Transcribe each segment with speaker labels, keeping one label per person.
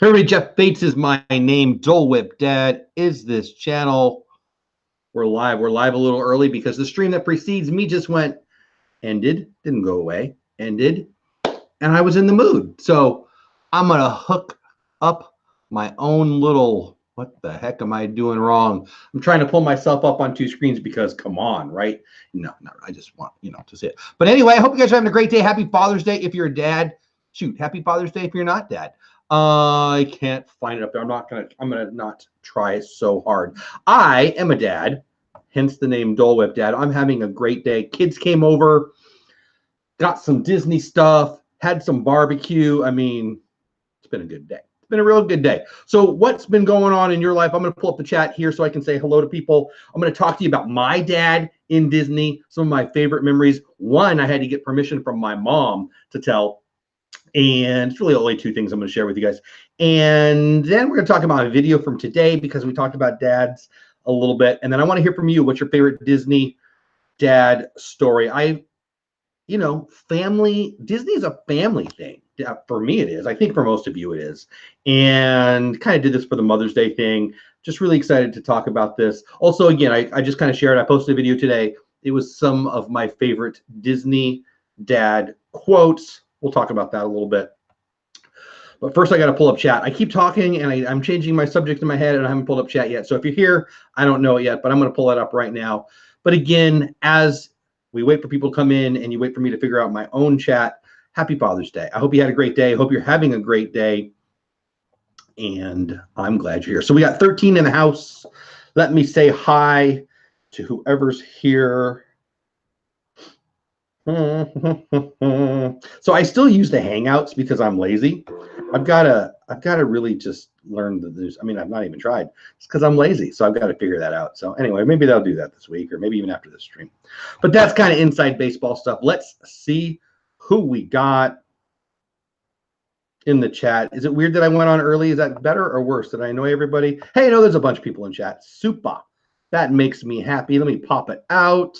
Speaker 1: Hey everybody, Jeff Bates is my name. Dole Whip Dad is this channel. We're live. We're live a little early because the stream that precedes me just ended, didn't go away, ended, and I was in the mood. So I'm going to hook up my own little, what the heck am I doing wrong? I'm trying to pull myself up on two screens because come on, right? No, I just want, to see it. But anyway, I hope you guys are having a great day. Happy Father's Day if you're a dad. Shoot, happy Father's Day if you're not dad. I can't find it up there. I'm gonna not try so hard. I am a dad, hence the name Dole Whip Dad. I'm having a great day. Kids came over, got some Disney stuff, had some barbecue. I mean, it's been a good day. It's been a real good day. So what's been going on in your life? I'm gonna pull up the chat here so I can say hello to people. I'm gonna talk to you about my dad in Disney, some of my favorite memories. One, I had to get permission from my mom to tell. And it's really only two things I'm going to share with you guys. And then we're going to talk about a video from today because we talked about dads a little bit. And then I want to hear from you. What's your favorite Disney dad story? Family, Disney is a family thing. For me, it is. I think for most of you, it is. And kind of did this for the Mother's Day thing. Just really excited to talk about this. Also, again, I just kind of shared. I posted a video today. It was some of my favorite Disney dad quotes. We'll talk about that a little bit. But first, I got to pull up chat. I keep talking, and I'm changing my subject in my head, and I haven't pulled up chat yet. So if you're here, I don't know it yet, but I'm going to pull it up right now. But again, as we wait for people to come in and you wait for me to figure out my own chat, happy Father's Day. I hope you had a great day. I hope you're having a great day. And I'm glad you're here. So we got 13 in the house. Let me say hi to whoever's here. So I still use the Hangouts because I'm lazy. I've got to really just learn the news. I mean, I've not even tried. It's because I'm lazy, so I've got to figure that out. So anyway, maybe they'll do that this week or maybe even after this stream. But that's kind of inside baseball stuff. Let's see who we got in the chat. Is it weird that I went on early? Is that better or worse? Did I annoy everybody? Hey, no, there's a bunch of people in chat. Super. That makes me happy. Let me pop it out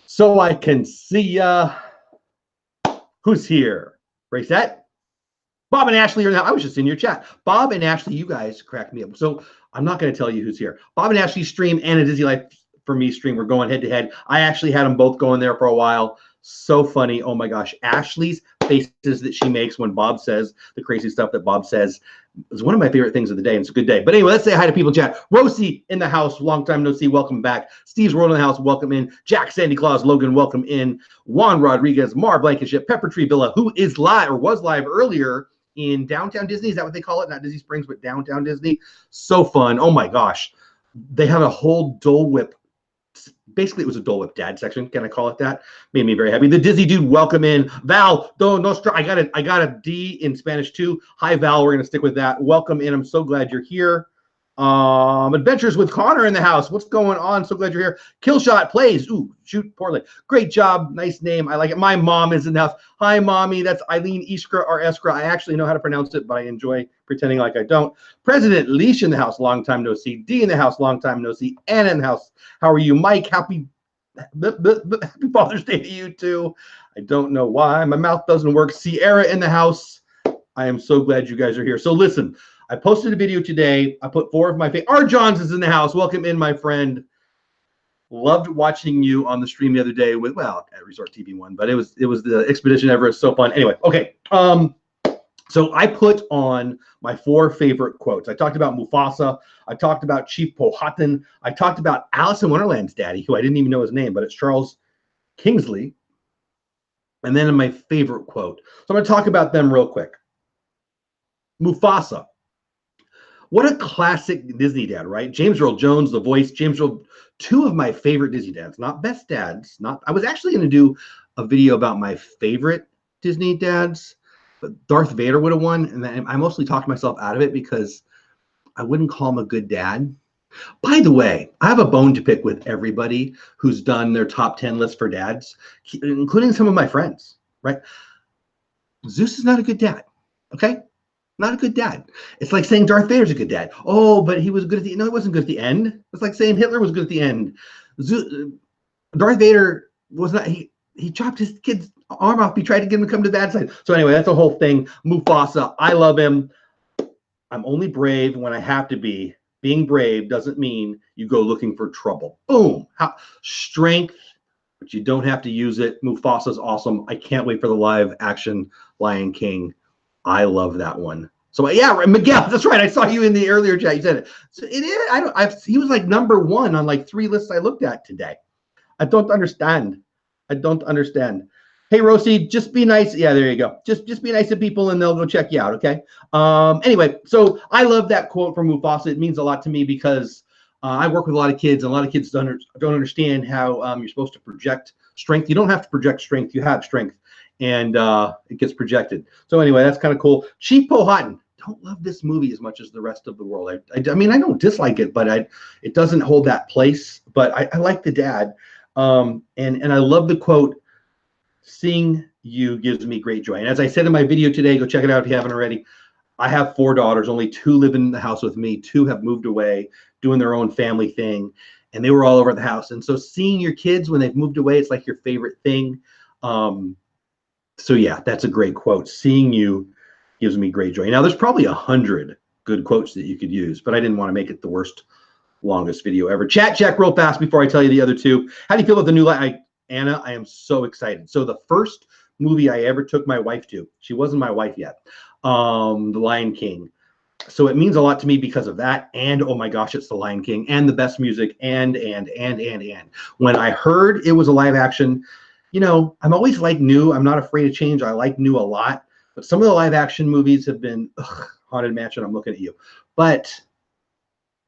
Speaker 1: so I can see ya. Who's here? Reset. Bob and Ashley are now. I was just in your chat. Bob and Ashley, you guys cracked me up. So I'm not going to tell you who's here. Bob and Ashley stream and a Disney Life for Me stream. We're going head to head. I actually had them both going there for a while. So funny. Oh my gosh. Ashley's faces that she makes when Bob says the crazy stuff that Bob says is one of my favorite things of the day. And it's a good day. But anyway, let's say hi to people in chat. Rosie in the house. Long time no see. Welcome back. Steve's World in the house. Welcome in. Jack, Sandy Claus, Logan. Welcome in. Juan Rodriguez, Mar Blankenship, Pepper Tree Villa, who is live or was live earlier in downtown Disney. Is that what they call it? Not Disney Springs, but downtown Disney. So fun. Oh my gosh. They have a whole Dole Whip. Basically, it was a Dole Whip Dad section. Can I call it that? Made me very happy. The Disney Dude, welcome in. Val, Do Nostra. I got a D in Spanish too. Hi, Val. We're gonna stick with that. Welcome in. I'm so glad you're here. Adventures with Connor in the house. What's going on? So glad you're here. Killshot plays. Ooh, shoot poorly. Great job. Nice name. I like it. My mom is in the house. Hi, mommy. That's Eileen Iskra or Eskra. I actually know how to pronounce it, but I enjoy pretending like I don't. President Leash in the house. Long time no see. D in the house. Long time no see. Anna in the house. How are you, Mike? Happy Father's Day to you too. I don't know why my mouth doesn't work. Sierra in the house. I am so glad you guys are here. So listen. I posted a video today. I put 4 of my favorite. R. Johns is in the house. Welcome in, my friend. Loved watching you on the stream the other day with, well, at Resort TV 1, but it was the Expedition Everest. So fun. Anyway, okay. So I put on my 4 favorite quotes. I talked about Mufasa. I talked about Chief Powhatan. I talked about Alice in Wonderland's daddy, who I didn't even know his name, but it's Charles Kingsley. And then my favorite quote. So I'm going to talk about them real quick. Mufasa. What a classic Disney dad, right? James Earl Jones, the voice. James Earl, 2 of my favorite Disney dads, not best dads. I was actually going to do a video about my favorite Disney dads, but Darth Vader would have won. And then I mostly talked myself out of it because I wouldn't call him a good dad. By the way, I have a bone to pick with everybody who's done their top 10 list for dads, including some of my friends, right? Zeus is not a good dad, okay? Not a good dad. It's like saying Darth Vader's a good dad. Oh, but he was good at the end. No, he wasn't good at the end. It's like saying Hitler was good at the end. Darth Vader was not. He chopped his kid's arm off. He tried to get him to come to the bad side. So anyway, that's the whole thing. Mufasa, I love him. I'm only brave when I have to be. Being brave doesn't mean you go looking for trouble. Boom. Strength, but you don't have to use it. Mufasa's awesome. I can't wait for the live action Lion King. I love that one. So yeah, Miguel, that's right. I saw you in the earlier chat. You said it. So it is. He was like #1 on like 3 lists I looked at today. I don't understand. I don't understand. Hey, Rosie, just be nice. Yeah, there you go. Just be nice to people and they'll go check you out, okay? Anyway, so I love that quote from Mufasa. It means a lot to me because I work with a lot of kids, and a lot of kids don't understand how you're supposed to project strength. You don't have to project strength. You have strength, and it gets projected. So anyway, that's kind of cool. Chief Powhatan. Don't love this movie as much as the rest of the world. I mean, I don't dislike it, but it doesn't hold that place. But I like the dad, and I love the quote. Seeing you gives me great joy. And as I said in my video today, go check it out if you haven't already. I have 4 daughters. Only 2 live in the house with me. 2 have moved away, doing their own family thing. And they were all over the house. And so seeing your kids when they've moved away, it's like your favorite thing. So yeah, that's a great quote. Seeing you gives me great joy. Now, there's probably 100 good quotes that you could use, but I didn't want to make it the longest video ever. Chat check real fast before I tell you the other 2. How do you feel about the new Anna, I am so excited. So the first movie I ever took my wife to, she wasn't my wife yet, The Lion King. So it means a lot to me because of that. And oh my gosh, it's The Lion King and the best music and. When I heard it was a live action, you know, I'm always like new. I'm not afraid of change. I like new a lot. But some of the live action movies have been Haunted Mansion. I'm looking at you. But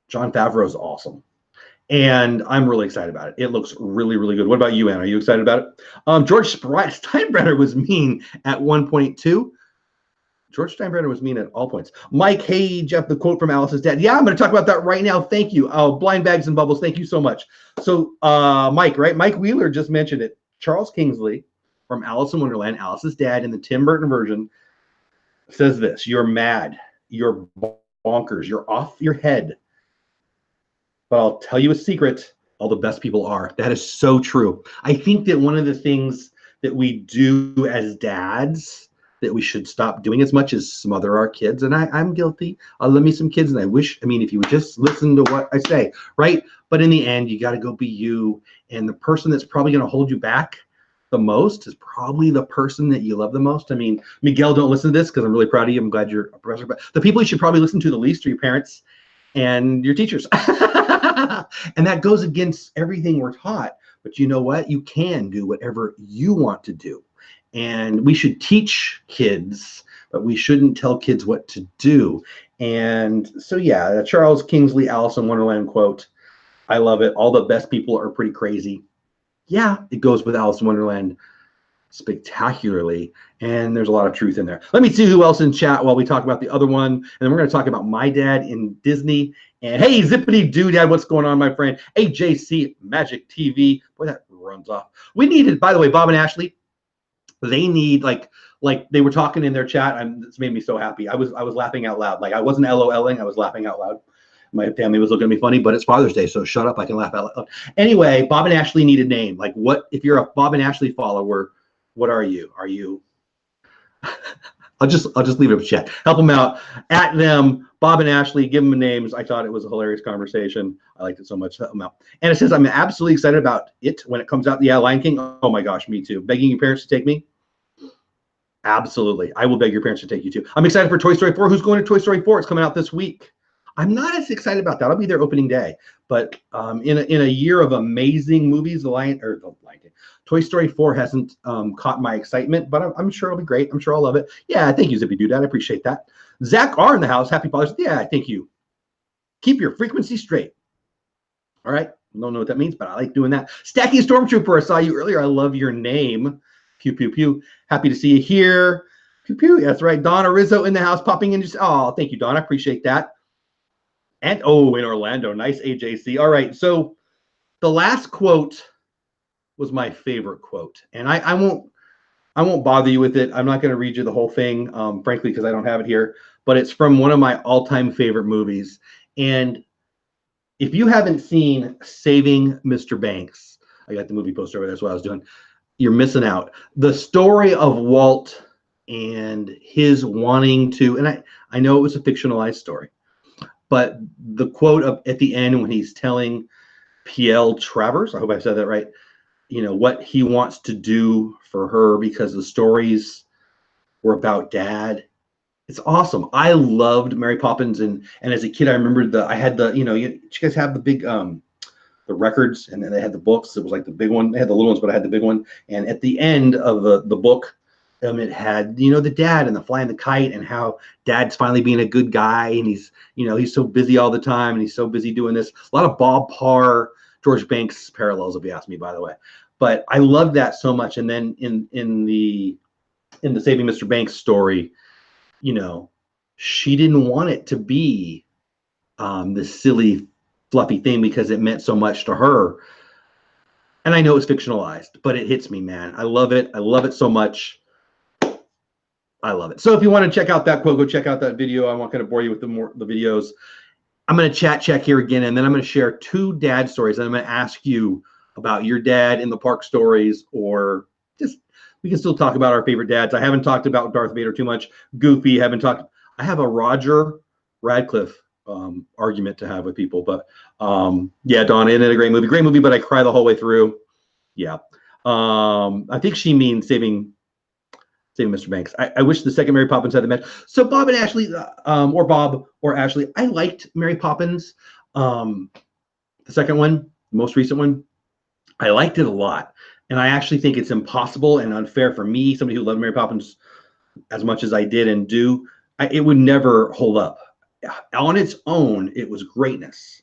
Speaker 1: Jon Favreau is awesome. And I'm really excited about it. It looks really, really good. What about you, Anna? Are you excited about it? George Steinbrenner was mean at one point, too. George Steinbrenner was mean at all points. Mike, hey, Jeff, the quote from Alice's dad. Yeah, I'm going to talk about that right now. Thank you. Blind Bags and Bubbles, thank you so much. So, Mike, right? Mike Wheeler just mentioned it. Charles Kingsley from Alice in Wonderland, Alice's dad in the Tim Burton version, says this. You're mad. You're bonkers. You're off your head. But I'll tell you a secret, all the best people are. That is so true. I think that one of the things that we do as dads that we should stop doing as much is smother our kids. And I'm guilty. I love me some kids, and if you would just listen to what I say, right? But in the end, you got to go be you. And the person that's probably going to hold you back the most is probably the person that you love the most. I mean, Miguel, don't listen to this because I'm really proud of you. I'm glad you're a professor. But the people you should probably listen to the least are your parents and your teachers. And that goes against everything we're taught. But you know what? You can do whatever you want to do. And we should teach kids, but we shouldn't tell kids what to do. And so, yeah, the Charles Kingsley Alice in Wonderland quote. I love it. All the best people are pretty crazy. Yeah, it goes with Alice in Wonderland spectacularly, and there's a lot of truth in there. Let me see who else in chat while we talk about the other one, and then we're going to talk about my dad in Disney. And hey, zippity doodad, what's going on, my friend? AJC Magic TV. Boy, that runs off. We needed, by the way, Bob and Ashley. They need like they were talking in their chat. It's made me so happy. I was laughing out loud. Like I wasn't LOLing. I was laughing out loud. My family was looking at me funny, but it's Father's Day, so shut up. I can laugh out loud. Anyway, Bob and Ashley need a name. Like, what if you're a Bob and Ashley follower? What are you? Are you? I'll just leave it up to chat. Help them out. At them, Bob and Ashley. Give them names. I thought it was a hilarious conversation. I liked it so much. Help them out. And it says I'm absolutely excited about it when it comes out. Yeah, Lion King. Oh my gosh, me too. Begging your parents to take me. Absolutely, I will beg your parents to take you too. I'm excited for Toy Story 4. Who's going to Toy Story 4? It's coming out this week. I'm not as excited about that. I'll be there opening day. But in a year of amazing movies, Toy Story 4 hasn't caught my excitement, but I'm sure it'll be great. I'm sure I'll love it. Yeah, thank you, Zippy Doodad. I appreciate that. Zach R in the house. Happy Father's Day. Yeah, thank you. Keep your frequency straight. All right. Don't know what that means, but I like doing that. Stacky Stormtrooper, I saw you earlier. I love your name. Pew, pew, pew. Happy to see you here. Pew, pew. That's right. Donna Rizzo in the house popping in. Oh, thank you, Donna. I appreciate that. And oh, in Orlando, nice AJC. All right, so the last quote was my favorite quote, and I won't bother you with it. I'm not going to read you the whole thing, frankly, because I don't have it here. But it's from one of my all-time favorite movies. And if you haven't seen Saving Mr. Banks, I got the movie poster over there. That's what I was doing. You're missing out. The story of Walt and his wanting to, and I know it was a fictionalized story, but the quote at the end when he's telling P.L. Travers, I hope I said that right, you know, what he wants to do for her because the stories were about dad. It's awesome. I loved Mary Poppins, and as a kid, I remember I had the, you know, you guys have the big the records, and then they had the books. It was like the big one. They had the little ones, but I had the big one. And at the end of the book, it had, you know, the dad and the flying the kite, and how dad's finally being a good guy, and he's, you know, he's so busy all the time, and he's so busy doing this. A lot of Bob Parr, George Banks parallels, if you ask me, by the way. But I loved that so much. And then in the Saving Mr. Banks story, you know, she didn't want it to be this silly, fluffy thing because it meant so much to her. And I know it's fictionalized, but it hits me, man. I love it. I love it so much. I love it. So if you want to check out that quote, go check out that video. I'm not going to bore you with the videos. I'm going to chat check here again, and then I'm going to share 2 dad stories. And I'm going to ask you about your dad in the park stories, or just, we can still talk about our favorite dads. I haven't talked about Darth Vader too much. Goofy, I have a Roger Radcliffe argument to have with people, but yeah, Dawn, isn't it a great movie, but I cry the whole way through. Yeah. I think she means saving Mr. Banks. I wish the second Mary Poppins had the match. So Bob and Ashley, or Bob or Ashley, I liked Mary Poppins. The second one, the most recent one, I liked it a lot. And I actually think it's impossible and unfair for me, somebody who loved Mary Poppins as much as I did and do, it would never hold up. On its own, it was greatness.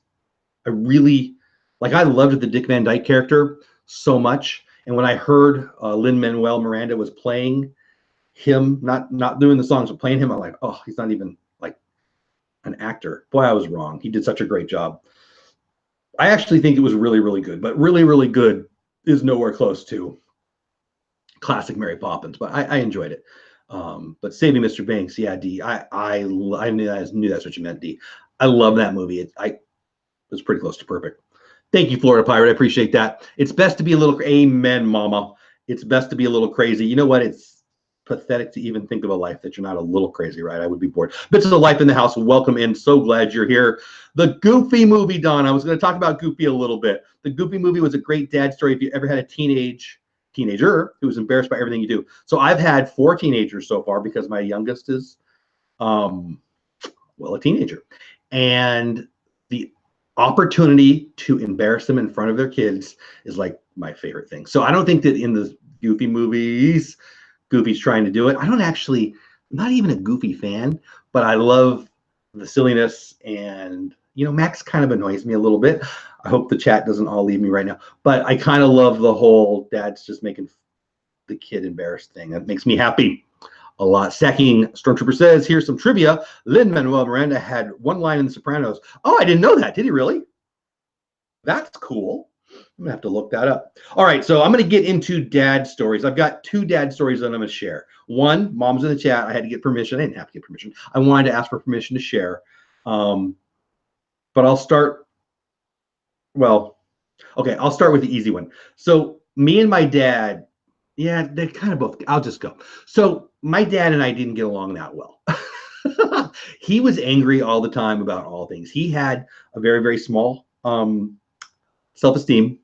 Speaker 1: I really, like, I loved the Dick Van Dyke character so much. And when I heard Lin-Manuel Miranda was playing him, not doing the songs, but playing him, I'm like, oh, he's not even like an actor. Boy, I was wrong. He did such a great job. I actually think it was really, really good, but really, really good is nowhere close to classic Mary Poppins, but I enjoyed it. But Saving Mr. Banks, yeah, D, I knew that's what you meant, D. I love that movie. It was pretty close to perfect. Thank you, Florida Pirate. I appreciate that. It's best to be a little, amen, mama. It's best to be a little crazy. You know what? It's pathetic to even think of a life that you're not a little crazy, right? I would be bored. Bits of the Life in the House, welcome in. So glad you're here. The Goofy movie, Don. I was going to talk about Goofy a little bit. The Goofy movie was a great dad story if you ever had a teenager who was embarrassed by everything you do. So I've had 4 teenagers so far because my youngest is, well, a teenager. And the opportunity to embarrass them in front of their kids is like my favorite thing. So I don't think that in the Goofy movies, Goofy's trying to do it. I'm not even a Goofy fan, but I love the silliness, and, you know, Max kind of annoys me a little bit. I hope the chat doesn't all leave me right now, but I kind of love the whole dad's just making the kid embarrassed thing. That makes me happy a lot. Stacking Stormtrooper says, here's some trivia. Lin-Manuel Miranda had one line in The Sopranos. Oh, I didn't know that. Did he really? That's cool. I'm gonna have to look that up. All right, so I'm gonna get into dad stories. I've got 2 dad stories that I'm gonna share. One, Mom's in the chat. I had to get permission. I didn't have to get permission. I wanted to ask for permission to share. But I'll start. Well, okay, I'll start with the easy one. So me and my dad, yeah, they're kind of both. I'll just go. So my dad and I didn't get along that well. He was angry all the time about all things. He had a very, very small self-esteem,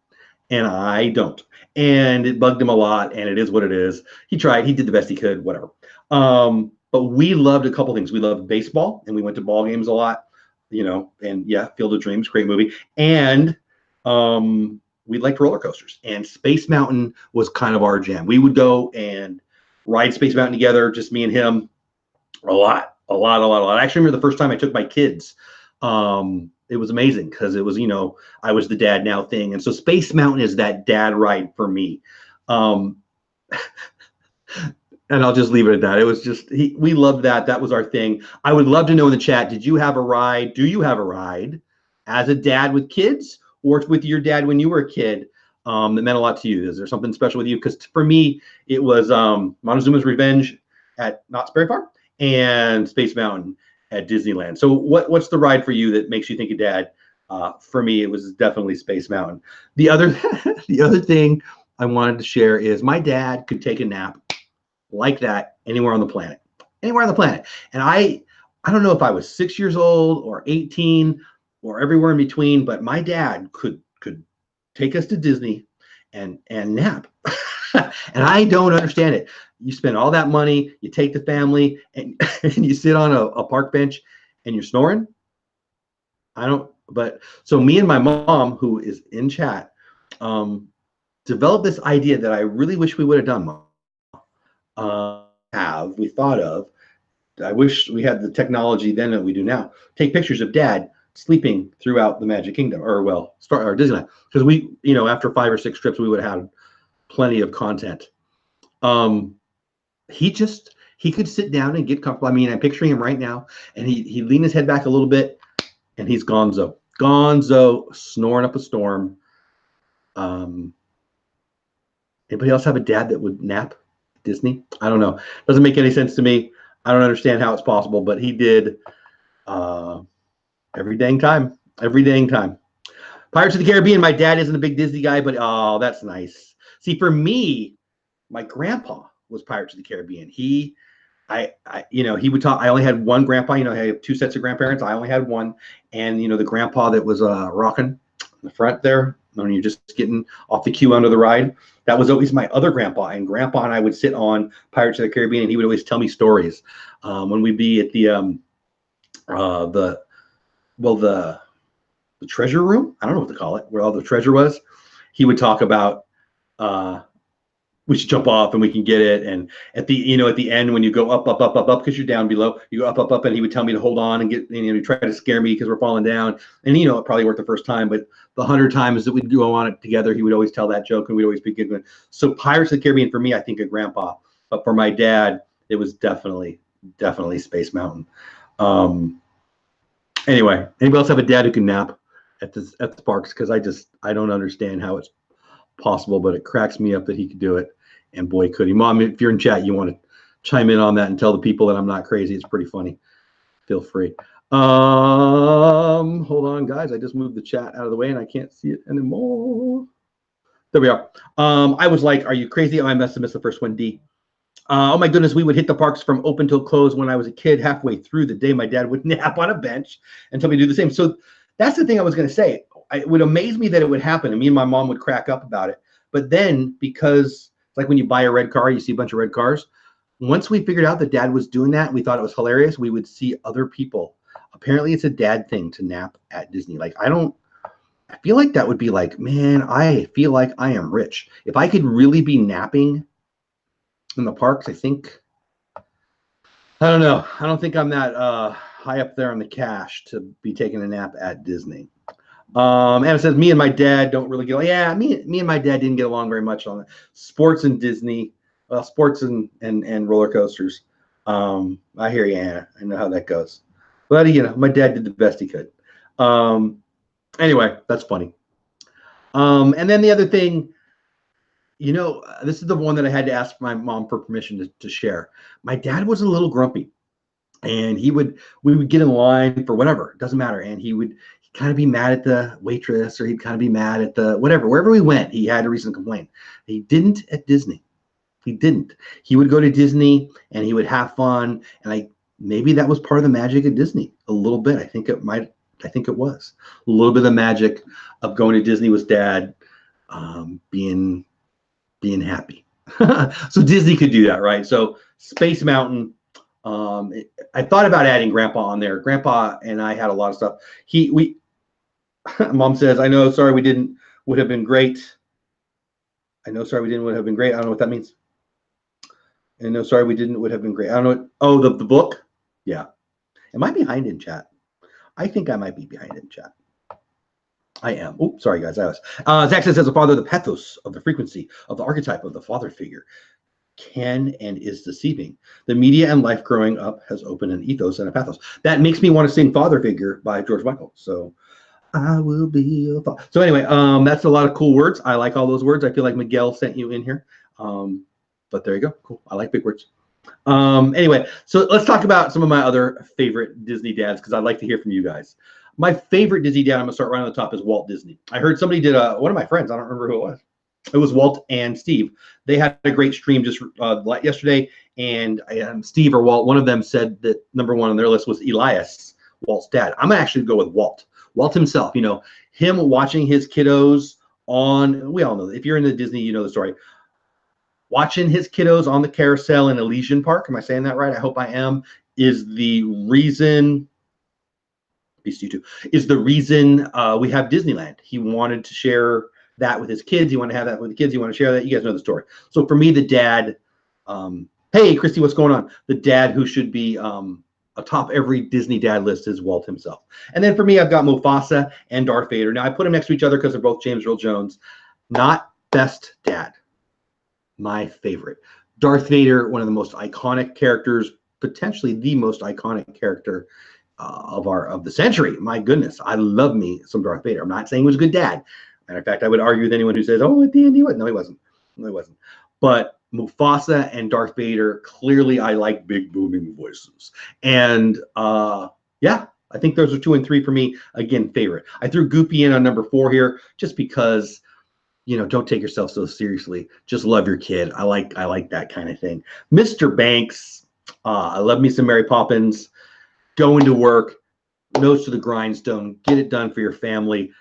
Speaker 1: and I don't. And it bugged him a lot, and it is what it is. He tried. He did the best he could, whatever. But we loved a couple things. We loved baseball, and we went to ball games a lot, you know, and yeah, Field of Dreams, great movie. And we liked roller coasters, and Space Mountain was kind of our jam. We would go and ride Space Mountain together, just me and him, a lot. I actually remember the first time I took my kids. It was amazing because it was, you know, I was the dad now thing. And so Space Mountain is that dad ride for me. And I'll just leave it at that. It was just, we loved that. That was our thing. I would love to know in the chat, did you have a ride? Do you have a ride as a dad with kids, or with your dad when you were a kid that meant a lot to you? Is there something special with you? Because for me, it was Montezuma's Revenge at Knott's Berry Farm and Space Mountain at Disneyland. So what's the ride for you that makes you think of dad? For me, it was definitely Space Mountain. The other thing I wanted to share is my dad could take a nap like that anywhere on the planet. Anywhere on the planet. And I don't know if I was 6 years old or 18 or everywhere in between, but my dad could take us to Disney and nap. And I don't understand it. You spend all that money, you take the family, and, and you sit on a park bench and you're snoring. But so me and my mom, who is in chat, developed this idea that I really wish we would have done, Mom. We thought of, I wish we had the technology then that we do now. Take pictures of Dad sleeping throughout the Magic Kingdom, or Disneyland, because we, after 5 or 6 trips, we would have had plenty of content. He could sit down and get comfortable. I mean, I'm picturing him right now, and he leaned his head back a little bit, and he's gonzo, snoring up a storm. Anybody else have a dad that would nap at Disney? I don't know. Doesn't make any sense to me. I don't understand how it's possible, but he did every dang time. Pirates of the Caribbean. My dad isn't a big Disney guy, but oh, that's nice. See, for me, my grandpa was Pirates of the Caribbean. He would talk. I only had one grandpa. I have 2 sets of grandparents. I only had one, and the grandpa that was rocking in the front there when you're just getting off the queue under the ride. That was always my other grandpa, and Grandpa and I would sit on Pirates of the Caribbean, and he would always tell me stories. When we'd be at the treasure room, I don't know what to call it, where all the treasure was, he would talk about we should jump off and we can get it. And at the end, when you go up, because you're down below, you go up, and he would tell me to hold on and get, try to scare me because we're falling down. And it probably worked the first time, but the 100 times that we'd go on it together, he would always tell that joke and we'd always be giggling. So Pirates of the Caribbean for me, I think of Grandpa, but for my dad, it was definitely Space Mountain. Anyway, anybody else have a dad who can nap at the parks? Because I don't understand how it's possible, but it cracks me up that he could do it. And boy, could he. Mom, if you're in chat, you want to chime in on that and tell the people that I'm not crazy. It's pretty funny. Feel free. Hold on, guys. I just moved the chat out of the way and I can't see it anymore. There we are. I was like, are you crazy? Oh, I must have missed the first one, D. Oh my goodness, we would hit the parks from open till close when I was a kid. Halfway through the day, my dad would nap on a bench and tell me to do the same. So that's the thing I was going to say. It would amaze me that it would happen, and me and my mom would crack up about it. But then, because it's like when you buy a red car, you see a bunch of red cars. Once we figured out that Dad was doing that, we thought it was hilarious. We would see other people. Apparently, it's a dad thing to nap at Disney. Like, I feel like that would be like, man, I feel like I am rich. If I could really be napping in the parks, I don't know. I don't think I'm that high up there on the cash to be taking a nap at Disney. Anna says, me and my dad don't really get along. Yeah, me and my dad didn't get along very much on sports and Disney. Well, sports and roller coasters. I hear you, Anna. I know how that goes. But, my dad did the best he could. Anyway, that's funny. And then the other thing, this is the one that I had to ask my mom for permission to share. My dad was a little grumpy, and we would get in line for whatever, it doesn't matter. And he'd kind of be mad at the waitress, or he'd kind of be mad at the whatever. Wherever we went, he had a reason to complain. He didn't at Disney. He didn't. He would go to Disney and he would have fun. And maybe that was part of the magic of Disney a little bit. I think it was a little bit of the magic of going to Disney was Dad being happy. So Disney could do that, right? So Space Mountain. I thought about adding Grandpa on there. Grandpa and I had a lot of stuff. Mom says, I know, sorry we didn't, would have been great. I know, sorry we didn't, would have been great. I don't know what that means. And no, sorry we didn't, would have been great. I don't know what, oh, the book? Yeah. Am I behind in chat? I think I might be behind in chat. I am. Oh, sorry, guys. I was. Zach says, as a father, the pathos of the frequency of the archetype of the father figure can and is deceiving. The media and life growing up has opened an ethos and a pathos. That makes me want to sing Father Figure by George Michael. So I will be your father. So anyway, that's a lot of cool words. I like all those words. I feel like Miguel sent you in here. But there you go. Cool. I like big words. Anyway, so let's talk about some of my other favorite Disney dads, because I'd like to hear from you guys. My favorite Disney dad, I'm going to start right on the top, is Walt Disney. I heard somebody did one of my friends, I don't remember who it was. It was Walt and Steve. They had a great stream just yesterday, and Steve or Walt, one of them said that number one on their list was Elias, Walt's dad. I'm gonna actually go with Walt. Walt himself, you know, him watching his kiddos on, we all know, if you're into Disney, you know the story. Watching his kiddos on the carousel in Elysian Park, am I saying that right? I hope I am, is the reason, is the reason we have Disneyland. He wanted to share that with his kids. He wanted to have that with the kids. He wanted to share that. You guys know the story. So for me, the dad, hey, Christy, what's going on? The dad who should be atop every Disney dad list is Walt himself. And then for me, I've got Mufasa and Darth Vader. Now, I put them next to each other because they're both James Earl Jones. Not best dad. My favorite. Darth Vader, one of the most iconic characters, potentially the most iconic character of the century. My goodness, I love me some Darth Vader. I'm not saying he was a good dad. Matter of fact, I would argue with anyone who says, "Oh, at the end he was." No, he wasn't. No, he wasn't. But Mufasa and Darth Vader, clearly, I like big booming voices. And yeah, I think those are 2 and 3 for me. Again, favorite. I threw Goopy in on number 4 here, just because, you know, don't take yourself so seriously. Just love your kid. I like that kind of thing. Mr. Banks, I love me some Mary Poppins. Going to work, nose to the grindstone, get it done for your family.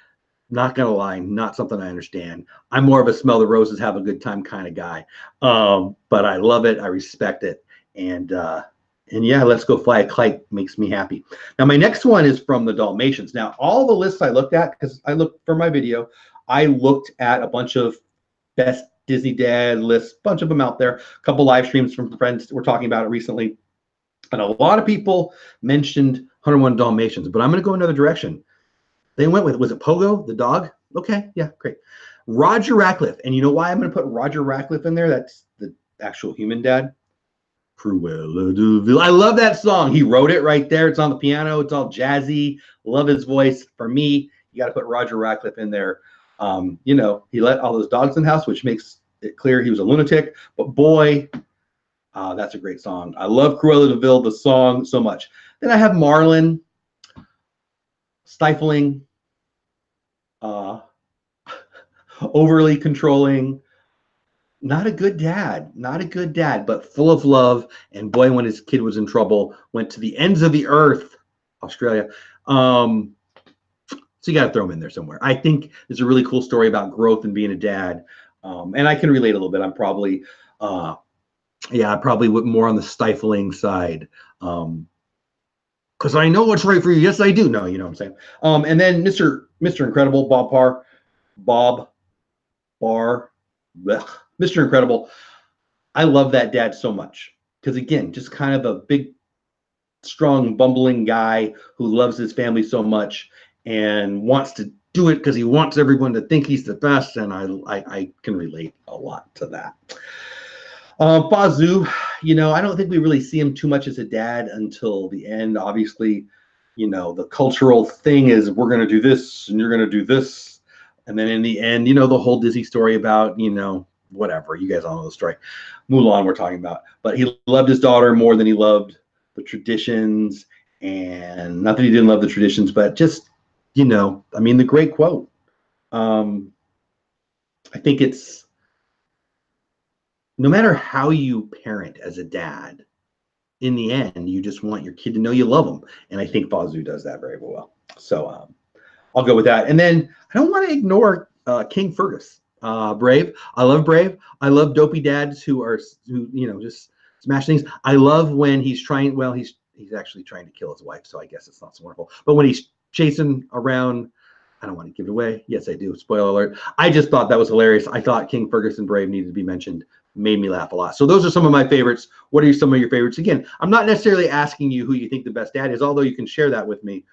Speaker 1: Not gonna lie, not something I understand. I'm more of a smell the roses, have a good time kind of guy. But I love it, I respect it, and yeah, Let's Go Fly a Kite makes me happy. Now my next one is from the Dalmatians. Now all the lists I looked at, because I looked for my video, I looked at a bunch of best Disney dad lists, bunch of them out there. A couple live streams from friends that were talking about it recently. And a lot of people mentioned 101 Dalmatians, but I'm going to go another direction. They went with, was it Pogo, the dog? Okay, yeah, great. Roger Ratcliffe. And you know why I'm going to put Roger Ratcliffe in there? That's the actual human dad. Cruella de Vil. I love that song. He wrote it right there. It's on the piano. It's all jazzy. Love his voice. For me, you got to put Roger Ratcliffe in there. You know, he let all those dogs in the house, which makes it clear he was a lunatic. But boy, that's a great song. I love Cruella de Vil, the song, so much. Then I have Marlin, stifling, overly controlling, not a good dad, but full of love. And boy, when his kid was in trouble, went to the ends of the earth, Australia. So you got to throw him in there somewhere. I think it's a really cool story about growth and being a dad. And I can relate a little bit. I'm probably, yeah, I probably went more on the stifling side. Because I know what's right for you. Yes, I do. No, you know what I'm saying. And then Mr. Incredible, Bob Barr, Mr. Incredible. I love that dad so much. Because again, just kind of a big, strong, bumbling guy who loves his family so much and wants to do it because he wants everyone to think he's the best. And I can relate a lot to that. Bazoo, you know, I don't think we really see him too much as a dad until the end. Obviously, you know, the cultural thing is we're going to do this and you're going to do this. And then in the end, you know, the whole Disney story about, you know, whatever. You guys all know the story. Mulan we're talking about. But he loved his daughter more than he loved the traditions. And not that he didn't love the traditions, but just, you know, I mean, the great quote. I think it's, no matter how you parent as a dad, in the end, you just want your kid to know you love them. And I think Bazoo does that very well. So I'll go with that. And then I don't want to ignore King Fergus. Brave. I love Brave. I love dopey dads who you know, just smash things. I love when he's trying, well, he's actually trying to kill his wife, so I guess it's not so wonderful. But when he's chasing around, I don't want to give it away. Yes, I do. Spoiler alert. I just thought that was hilarious. I thought King Fergus and Brave needed to be mentioned. Made me laugh a lot. So those are some of my favorites. What are some of your favorites? Again, I'm not necessarily asking you who you think the best dad is, although you can share that with me.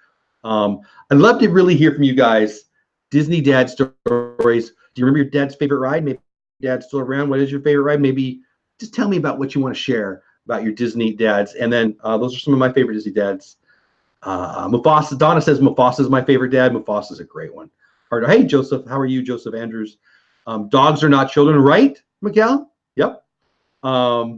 Speaker 1: I'd love to really hear from you guys. Disney dad stories. Do you remember your dad's favorite ride? Maybe dad's still around. What is your favorite ride? Maybe just tell me about what you want to share about your Disney dads. And then those are some of my favorite Disney dads. Mufasa. Donna says Mufasa is my favorite dad. Mufasa is a great one. Hey, Joseph. How are you, Joseph Andrews? Dogs are not children, right, Miguel? Yep. But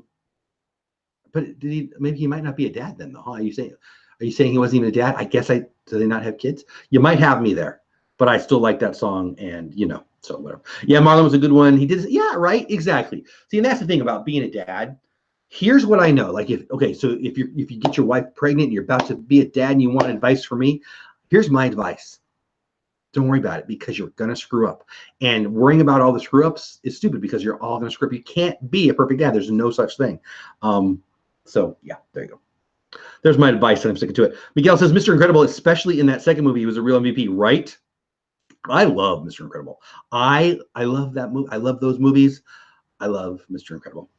Speaker 1: maybe he might not be a dad then, though, huh? Are you saying he wasn't even a dad? I guess do they not have kids? You might have me there, but I still like that song, and you know, So whatever. Yeah, Marlon was a good one. He did. Yeah, right. Exactly. See, and that's the thing about being a dad. Here's what I know. Like, so if you get your wife pregnant and you're about to be a dad and you want advice from me, here's my advice. Don't worry about it because you're going to screw up. And worrying about all the screw ups is stupid because you're all going to screw up. You can't be a perfect dad. There's no such thing. So yeah, there you go. There's my advice and I'm sticking to it. Miguel says, Mr. Incredible, especially in that second movie, he was a real MVP, right? I love Mr. Incredible. I love that movie. I love those movies. I love Mr. Incredible.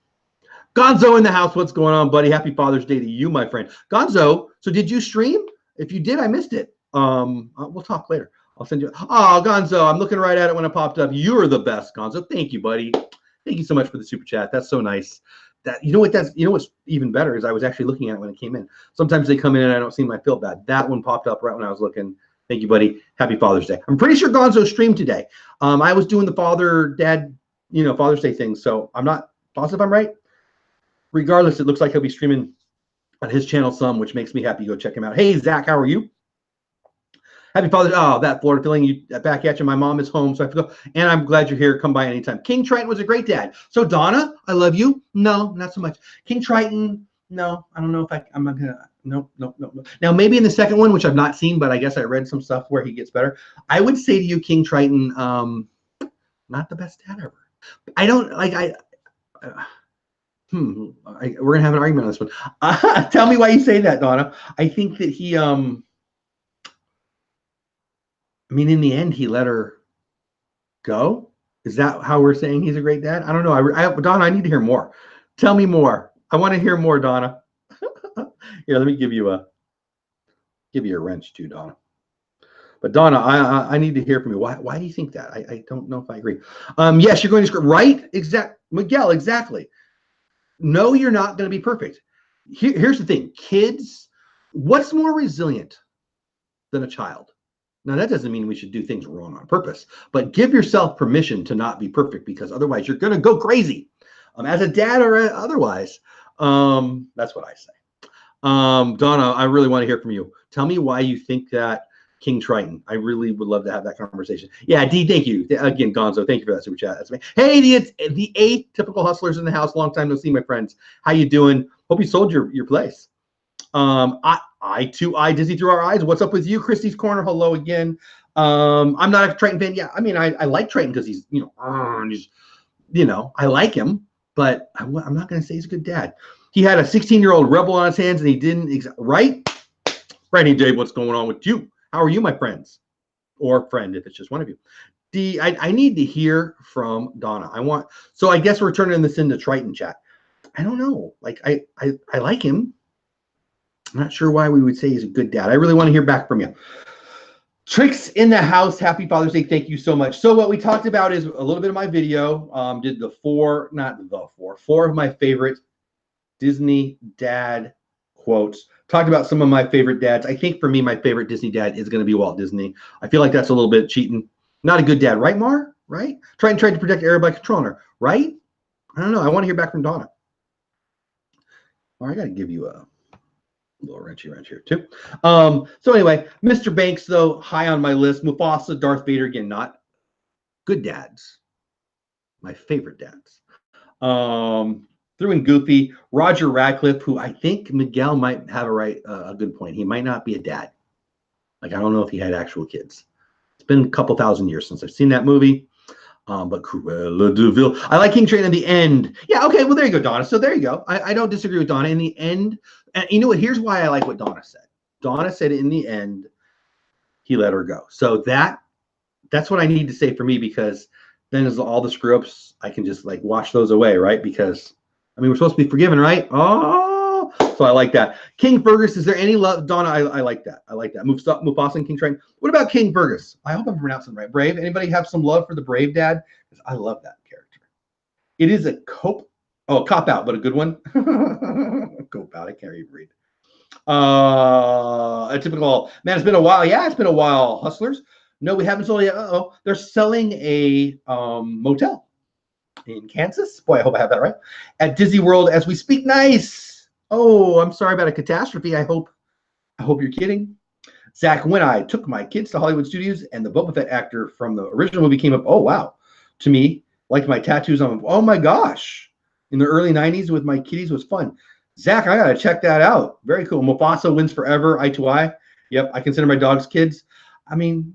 Speaker 1: Gonzo in the house. What's going on, buddy? Happy Father's Day to you, my friend. Gonzo, so did you stream? If you did, I missed it. We'll talk later. I'll send you. Oh, Gonzo, I'm looking right at it when it popped up. You're the best, Gonzo. Thank you, buddy. Thank you so much for the super chat. That's so nice. You know what's even better is I was actually looking at it when it came in. Sometimes they come in and I don't see them. I feel bad. That one popped up right when I was looking. Thank you, buddy. Happy Father's Day. I'm pretty sure Gonzo streamed today. I was doing the Father's Day thing, so I'm not positive I'm right. Regardless, it looks like he'll be streaming on his channel some, which makes me happy. Go check him out. Hey, Zach, how are you? Happy Father's Day. Oh, that Florida feeling. You back at you. My mom is home, so I have to go. And I'm glad you're here. Come by anytime. King Triton was a great dad. So Donna, I love you. No, not so much. King Triton, no, I don't know if I'm not gonna. No. Now maybe in the second one, which I've not seen, but I guess I read some stuff where he gets better. I would say to you, King Triton, not the best dad ever. I don't like. We're gonna have an argument on this one. Tell me why you say that, Donna. I think that he, in the end, he let her go. Is that how we're saying he's a great dad? I don't know. Donna, I need to hear more. Tell me more. I want to hear more, Donna. Here, let me give you a wrench too, Donna. But Donna, I need to hear from you. Why do you think that? I don't know if I agree. Yes, you're going to script, right? Miguel, exactly. No, you're not going to be perfect. Here's the thing. Kids, what's more resilient than a child? Now, that doesn't mean we should do things wrong on purpose, but give yourself permission to not be perfect because otherwise you're going to go crazy as a dad or otherwise. That's what I say. Donna, I really want to hear from you. Tell me why you think that King Triton. I really would love to have that conversation. Yeah, D, thank you. Again, Gonzo, thank you for that super chat. That's me. Hey, the 8 typical hustlers in the house. Long time no see, my friends. How you doing? Hope you sold your place. I Dizzy through our eyes. What's up with you? Christy's Corner. Hello again. I'm not a Triton fan. Yeah, I like Triton because he's, I like him, but I'm not going to say he's a good dad. He had a 16-year-old rebel on his hands and he didn't, right? Friday, Dave, what's going on with you? How are you, my friends? Or friend, if it's just one of you. D, I need to hear from Donna. So I guess we're turning this into Triton chat. I don't know. Like, I like him. I'm not sure why we would say he's a good dad. I really want to hear back from you. Tricks in the house. Happy Father's Day. Thank you so much. So what we talked about is a little bit of my video. Did four of my favorite Disney dad quotes. Talked about some of my favorite dads. I think for me, my favorite Disney dad is going to be Walt Disney. I feel like that's a little bit cheating. Not a good dad, right, Mar? Right? Trying to protect Eric by controlling her, right? I don't know. I want to hear back from Donna. Or I got to give you a little wrenchy wrench here too. So anyway, Mr. Banks, though, high on my list. Mufasa, Darth Vader, again, not good dads. My favorite dads. Threw in Goofy, Roger Radcliffe, who I think Miguel might have a good point. He might not be a dad. Like, I don't know if he had actual kids. It's been a couple thousand years since I've seen that movie. But Cruella de Vil. I like King Triton in the end. Yeah, okay, well, there you go, Donna. So there you go. I don't disagree with Donna. In the end, and you know what? Here's why I like what Donna said. Donna said in the end, he let her go. So that's what I need to say for me, because then as all the screw-ups, I can just like wash those away, right? Because we're supposed to be forgiven, right? Oh, so I like that. King Fergus, is there any love? Donna, I like that. I like that. Mufasa and King Triton. What about King Fergus? I hope I'm pronouncing it right. Brave. Anybody have some love for the Brave dad? Because I love that character. It is a cop-out, but a good one. Cop-out. I can't even read. A typical, man, it's been a while. Yeah, it's been a while. Hustlers. No, we haven't sold it yet. They're selling a motel in Kansas. Boy, I hope I have that right. At Disney World as we speak. Nice. Oh, I'm sorry about a catastrophe. I hope you're kidding. Zach, when I took my kids to Hollywood Studios and the Boba Fett actor from the original movie came up, oh, wow. To me, like my tattoos on, oh my gosh. In the early 90s with my kiddies was fun. Zach, I got to check that out. Very cool. Mufasa wins forever, eye to eye. Yep, I consider my dogs kids. I mean,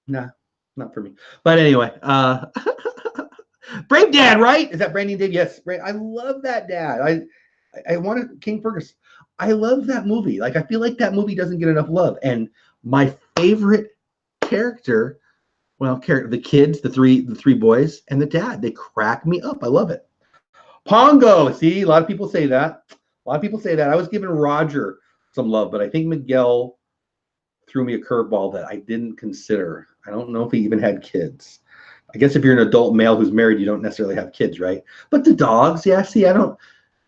Speaker 1: nah, not for me. But anyway, Brave Dad, right? Is that Brandon Dave? Yes, I love that dad. I wanted King Fergus. I love that movie. Like, I feel like that movie doesn't get enough love. And my favorite character, well, the kids, the three boys, and the dad, they crack me up. I love it. Pongo. See, a lot of people say that. A lot of people say that. I was giving Roger some love, but I think Miguel threw me a curveball that I didn't consider. I don't know if he even had kids. I guess if you're an adult male who's married, you don't necessarily have kids, right? But the dogs, yeah, see, I don't,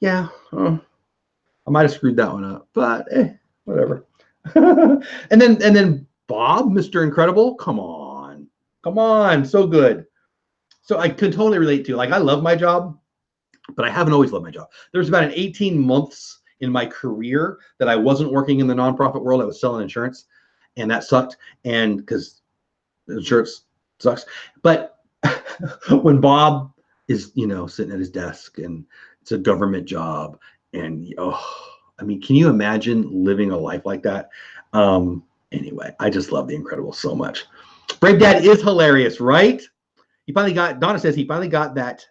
Speaker 1: yeah. I might have screwed that one up, but whatever. and then Bob, Mr. Incredible, come on, so good. So I could totally relate to, like, I love my job, but I haven't always loved my job. There's about an 18 months in my career that I wasn't working in the nonprofit world. I was selling insurance, and that sucked. And because insurance sucks, but when Bob is, sitting at his desk and it's a government job, and I mean, can you imagine living a life like that? Anyway, I just love The Incredibles so much. Brave Dad is hilarious, right? Donna says he finally got that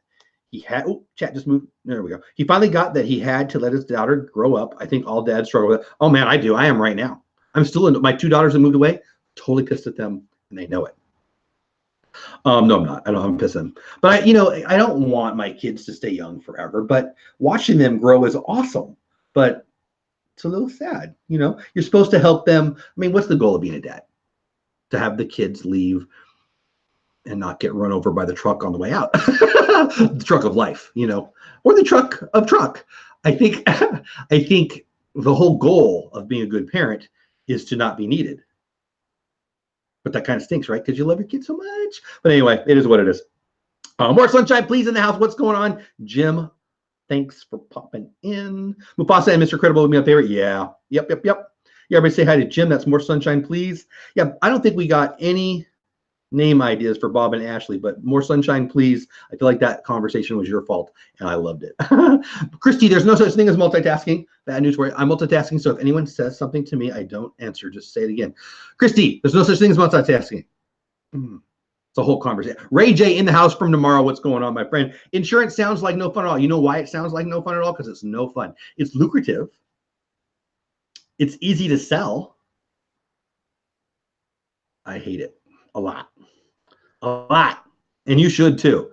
Speaker 1: he had, chat just moved. There we go. He finally got that he had to let his daughter grow up. I think all dads struggle with it. Oh man, I do. I am right now. I'm still in my 2 daughters that moved away, totally pissed at them, and they know it. No, I'm not. I'm pissed at them. But I don't want my kids to stay young forever, but watching them grow is awesome. But it's a little sad. You're supposed to help them. I mean, what's the goal of being a dad? To have the kids leave and not get run over by the truck on the way out. The truck of life, or the truck of truck. I think the whole goal of being a good parent is to not be needed. But that kind of stinks, right? Because you love your kids so much. But anyway, it is what it is. More sunshine, please, in the house. What's going on? Jim, thanks for popping in. Mufasa and Mr. Incredible would be my favorite. Yeah. Yep. Yeah, everybody say hi to Jim. That's more sunshine, please. Yeah, I don't think we got any name ideas for Bob and Ashley, but more sunshine, please. I feel like that conversation was your fault, and I loved it. Christy, there's no such thing as multitasking. Bad news for you. I'm multitasking, so if anyone says something to me, I don't answer. Just say it again. Christy, there's no such thing as multitasking. It's a whole conversation. Ray J in the house from tomorrow. What's going on, my friend? Insurance sounds like no fun at all. You know why it sounds like no fun at all? Because it's no fun. It's lucrative. It's easy to sell. I hate it a lot. And you should too.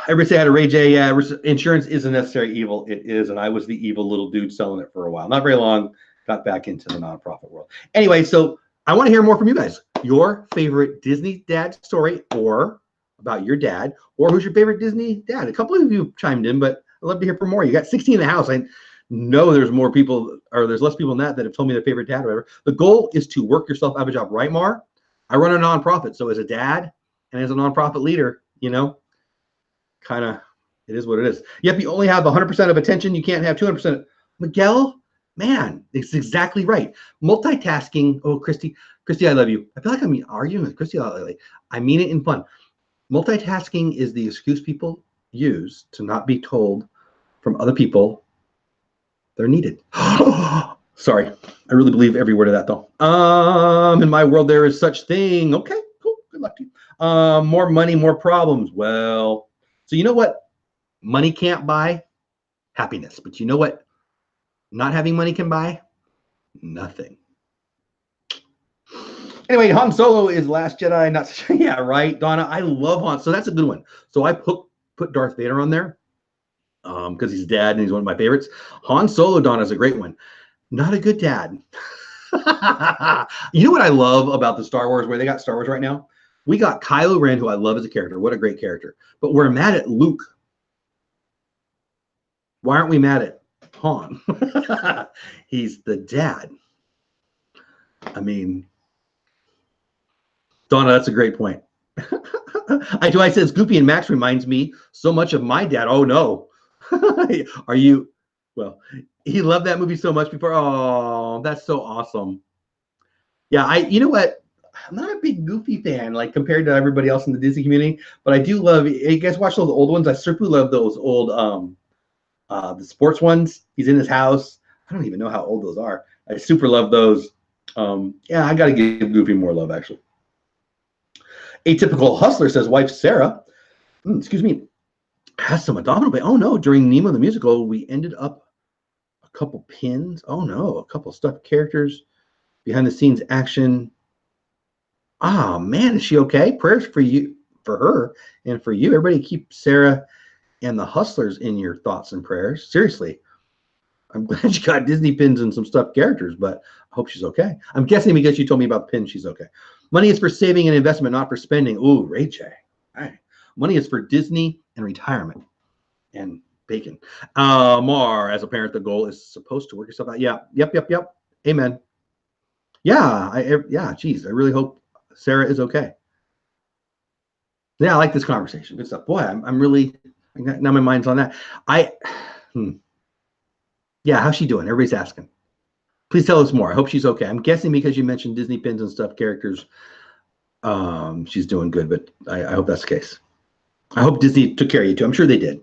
Speaker 1: Everybody say hi to Ray J. Yeah, insurance is a necessary evil. It is. And I was the evil little dude selling it for a while. Not very long. Got back into the nonprofit world. Anyway, so I want to hear more from you guys. Your favorite Disney dad story, or about your dad, or who's your favorite Disney dad? A couple of you chimed in, but I'd love to hear from more. You got 16 in the house. I know there's more people, or there's less people than that have told me their favorite dad or whatever. The goal is to work yourself out of a job, right, Mar? I run a nonprofit, so as a dad and as a nonprofit leader, kind of, it is what it is. Yep, you only have 100% of attention. You can't have 200%. Miguel, man, it's exactly right. Multitasking. Oh, Christy, I love you. I feel like I'm arguing with Christy lately. I mean it in fun. Multitasking is the excuse people use to not be told from other people they're needed. Sorry, I really believe every word of that, though. In my world, there is such thing. Okay, cool. Good luck to you. More money, more problems. Well, so you know what money can't buy? Happiness. But you know what not having money can buy? Nothing. Anyway, Han Solo is Last Jedi. Not yeah, right, Donna. I love Han. So that's a good one. So I put Darth Vader on there because he's dad and he's one of my favorites. Han Solo, Donna, is a great one. Not a good dad. You know what I love about the Star Wars, where they got Star Wars right now? We got Kylo Ren, who I love as a character. What a great character. But we're mad at Luke. Why aren't we mad at Han? He's the dad. I mean, Donna, that's a great point. I says Goofy and Max reminds me so much of my dad. Oh no. Are you? Well, he loved that movie so much before. Oh, that's so awesome. Yeah, you know what? I'm not a big Goofy fan, like compared to everybody else in the Disney community, but I do love. You guys watch those old ones? I super love those old, the sports ones. He's in his house. I don't even know how old those are. I super love those. Yeah, I got to give Goofy more love, actually. Atypical Hustler says, wife Sarah, excuse me, has some abdominal pain. Oh no, during Nemo the musical, we ended up a couple pins. Oh no, a couple stuffed characters, behind the scenes action. Ah, man, is she okay? Prayers for you, for her, and for you. Everybody keep Sarah and the Hustlers in your thoughts and prayers. Seriously. I'm glad you got Disney pins and some stuffed characters, but I hope she's okay. I'm guessing because you told me about the pins, she's okay. Money is for saving and investment, not for spending. Ooh, Ray J. All right. Money is for Disney and retirement and bacon. Mar, as a parent, the goal is supposed to work yourself out. Yeah. Yep. Amen. Yeah. Geez, I really hope Sarah is okay. Yeah, I like this conversation. Good stuff. Boy, I'm really, now my mind's on that. Yeah, how's she doing? Everybody's asking. Please tell us more. I hope she's okay. I'm guessing because you mentioned Disney pins and stuff, characters, she's doing good, but I hope that's the case. I hope Disney took care of you too. I'm sure they did.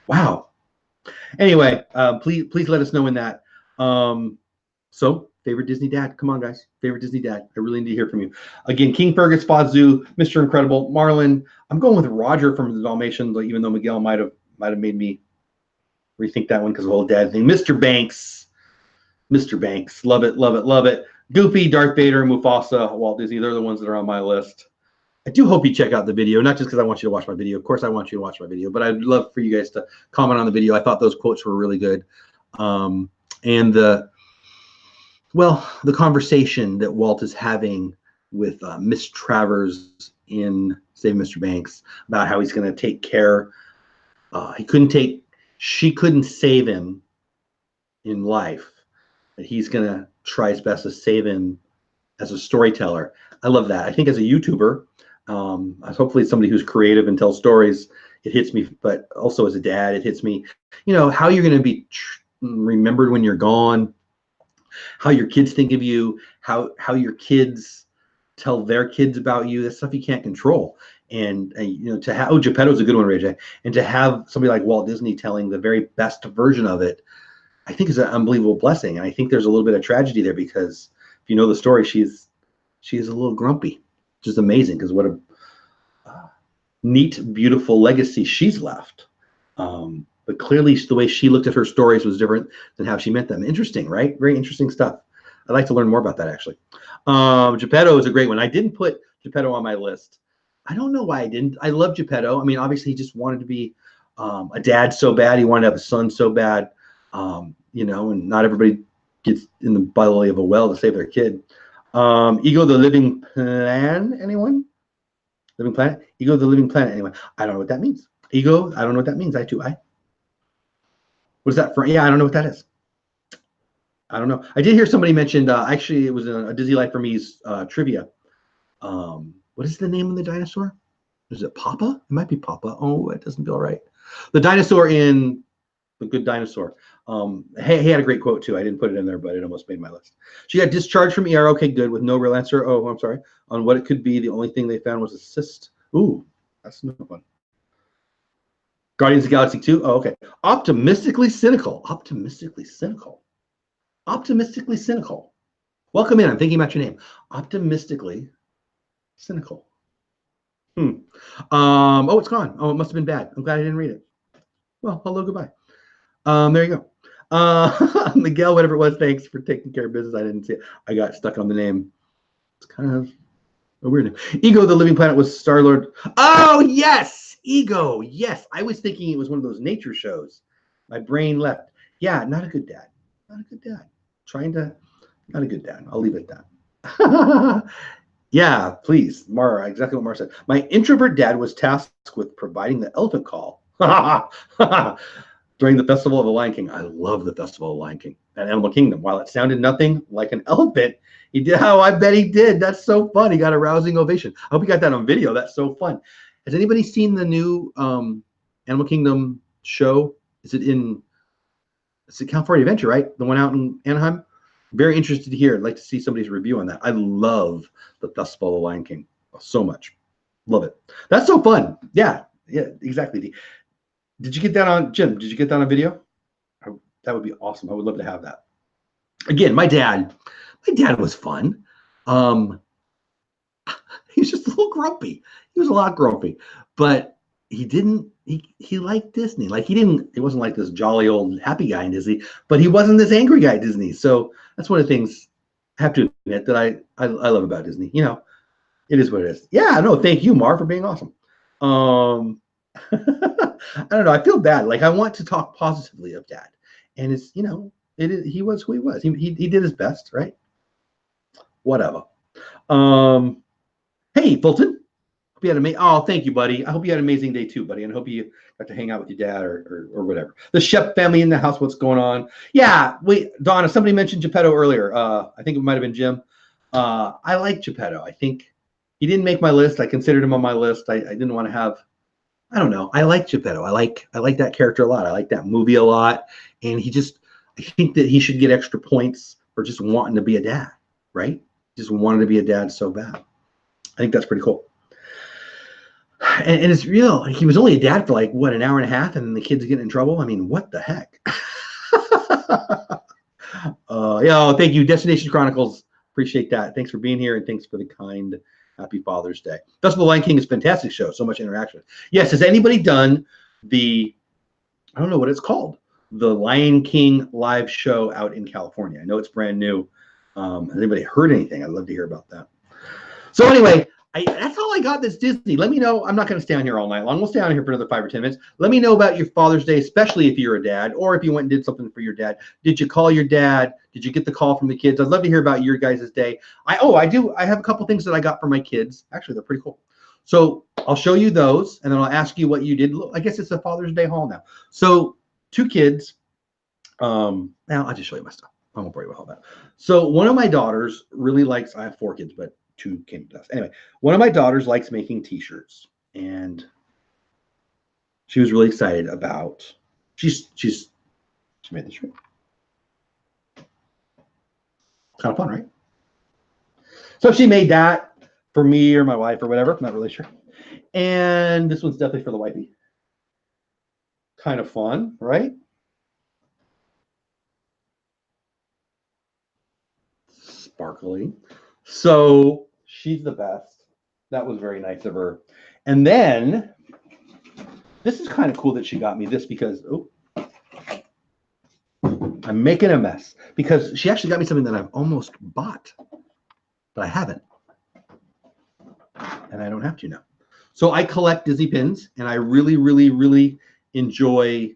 Speaker 1: Wow. Anyway, please let us know in that. So, favorite Disney dad. Come on, guys. Favorite Disney dad. I really need to hear from you. Again, King Fergus, Fazoo, Mr. Incredible, Marlin. I'm going with Roger from the Dalmatians, even though Miguel might have made me rethink that one because of the whole dad thing. Mr. Banks. Love it. Goofy, Darth Vader, Mufasa, Walt Disney. They're the ones that are on my list. I do hope you check out the video, not just because I want you to watch my video. Of course, I want you to watch my video, but I'd love for you guys to comment on the video. I thought those quotes were really good. And the conversation that Walt is having with Miss Travers in Save Mr. Banks about how he's going to take care. She couldn't save him in life, but he's going to try his best to save him as a storyteller. I love that. I think as a YouTuber, hopefully somebody who's creative and tells stories, it hits me, but also as a dad, it hits me, how you're going to be remembered when you're gone, how your kids think of you, how your kids tell their kids about you. That's stuff you can't control. And to have Geppetto's a good one, Ray J. And to have somebody like Walt Disney telling the very best version of it, I think is an unbelievable blessing. And I think there's a little bit of tragedy there because if you know the story, she's a little grumpy, which is amazing because what a neat, beautiful legacy she's left. But clearly the way she looked at her stories was different than how she meant them. Interesting, right? Very interesting stuff. I'd like to learn more about that, actually. Geppetto is a great one. I didn't put Geppetto on my list. I don't know why I didn't. I love Geppetto. I mean, obviously, he just wanted to be a dad so bad. He wanted to have a son so bad, and not everybody gets in the belly of a well to save their kid. Ego the Living Plan, anyone? Living Planet? Ego the Living Planet, anyone? I don't know what that means. Ego, I don't know what that means. What is that for? Yeah, I don't know what that is. I don't know. I did hear somebody mentioned, actually, it was a Disney Life for Me's trivia. What is the name of the dinosaur? Is it Papa? It might be Papa. Oh, it doesn't feel right. The dinosaur in The Good Dinosaur. He had a great quote too. I didn't put it in there, but it almost made my list. She got discharged from ER. Okay, good, with no real answer. Oh, I'm sorry. On what it could be, the only thing they found was a cyst. Ooh, that's no fun. Guardians of the Galaxy 2. Oh, okay. Optimistically cynical. Welcome in. I'm thinking about your name. Optimistically cynical. Oh, it's gone. Oh, it must have been bad. I'm glad I didn't read it. Well, hello, goodbye. There you go. Miguel, whatever it was, thanks for taking care of business. I didn't see it. I got stuck on the name. It's kind of a weird name. Ego the Living Planet was Star-Lord. Oh, yes. Ego. Yes. I was thinking it was one of those nature shows. My brain left. Yeah, not a good dad. Not a good dad. Not a good dad. I'll leave it at that. Yeah, please. Mara, exactly what Mara said. My introvert dad was tasked with providing the elephant call during the Festival of the Lion King. I love the Festival of the Lion King at Animal Kingdom. While it sounded nothing like an elephant, he did. Oh, I bet he did. That's so fun. He got a rousing ovation. I hope you got that on video. That's so fun. Has anybody seen the new Animal Kingdom show? It's a California Adventure, right? The one out in Anaheim. Very interested to hear. I'd like to see somebody's review on that. I love the Festival of the Lion King so much. Love it. That's so fun. Yeah, exactly. Did you get that on, Jim? Did you get that on video? That would be awesome. I would love to have that. Again, my dad was fun. He was just a little grumpy. He was a lot grumpy, but he liked Disney. Like he wasn't like this jolly old happy guy in Disney, but he wasn't this angry guy at Disney. So that's one of the things I have to admit that I love about Disney. You know, it is what it is. Yeah, no, thank you, Mar, for being awesome. I don't know. I feel bad. Like I want to talk positively of Dad, and it's, you know, he was who he was. He did his best, right? Whatever. Hey, Fulton. Hope you had oh, thank you, buddy. I hope you had an amazing day too, buddy, and I hope you got to hang out with your dad or whatever. The Shep family in the house. What's going on? Yeah. Wait, Donna. Somebody mentioned Geppetto earlier. I think it might have been Jim. I like Geppetto. I think he didn't make my list. I considered him on my list. I didn't want to have. I don't know. I like Geppetto. I like that character a lot. I like that movie a lot, and I think that he should get extra points for just wanting to be a dad, right? Just wanted to be a dad so bad. I think that's pretty cool. And it's real. He was only a dad for like, what, an hour and a half, and then the kid's getting in trouble. I mean, what the heck? Yeah, thank you, Destination Chronicles. Appreciate that. Thanks for being here, and thanks for the kind. Happy Father's Day. Festival of Lion King is a fantastic show. So much interaction. Yes, has anybody done I don't know what it's called, the Lion King live show out in California? I know it's brand new. Has anybody heard anything? I'd love to hear about that. So anyway, that's all I got that's Disney. Let me know. I'm not going to stay on here all night long. We'll stay on here for another 5 or 10 minutes. Let me know about your Father's Day, especially if you're a dad, or if you went and did something for your dad. Did you call your dad? Did you get the call from the kids? I'd love to hear about your guys' day. I do. I have a couple things that I got for my kids. Actually, they're pretty cool. So I'll show you those, and then I'll ask you what you did. I guess it's a Father's Day haul now. So 2 kids. Now I'll just show you my stuff. I won't bore you with all that. So one of my daughters really likes. I have 4 kids, but 2 came to us. Anyway, one of my daughters likes making T-shirts, and she was really excited about. She made the shirt. Kind of fun, right? So she made that for me or my wife or whatever. I'm not really sure. And this one's definitely for the wifey. Kind of fun, right? Sparkly. So she's the best. That was very nice of her. And then this is kind of cool that she got me this because I'm making a mess, because she actually got me something that I've almost bought, but I haven't. And I don't have to now. So I collect Disney pins, and I really, really, really enjoy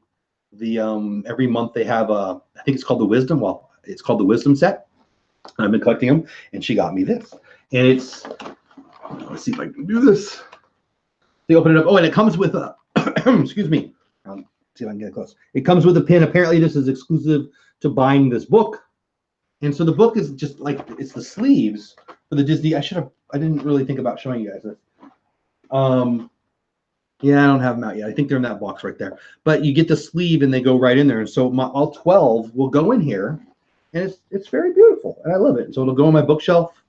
Speaker 1: the every month they have I think it's called the Wisdom. Well, it's called the Wisdom set. I've been collecting them, and she got me this. And it's, let's see if I can do this. They open it up. Oh, and it comes with a, excuse me. See if I can get it close. It comes with a pin. Apparently, this is exclusive to buying this book. And so the book is just like, it's the sleeves for the Disney. I didn't really think about showing you guys this. Yeah, I don't have them out yet. I think they're in that box right there. But you get the sleeve, and they go right in there. And so all 12 will go in here. And it's very beautiful, and I love it. So it'll go on my bookshelf,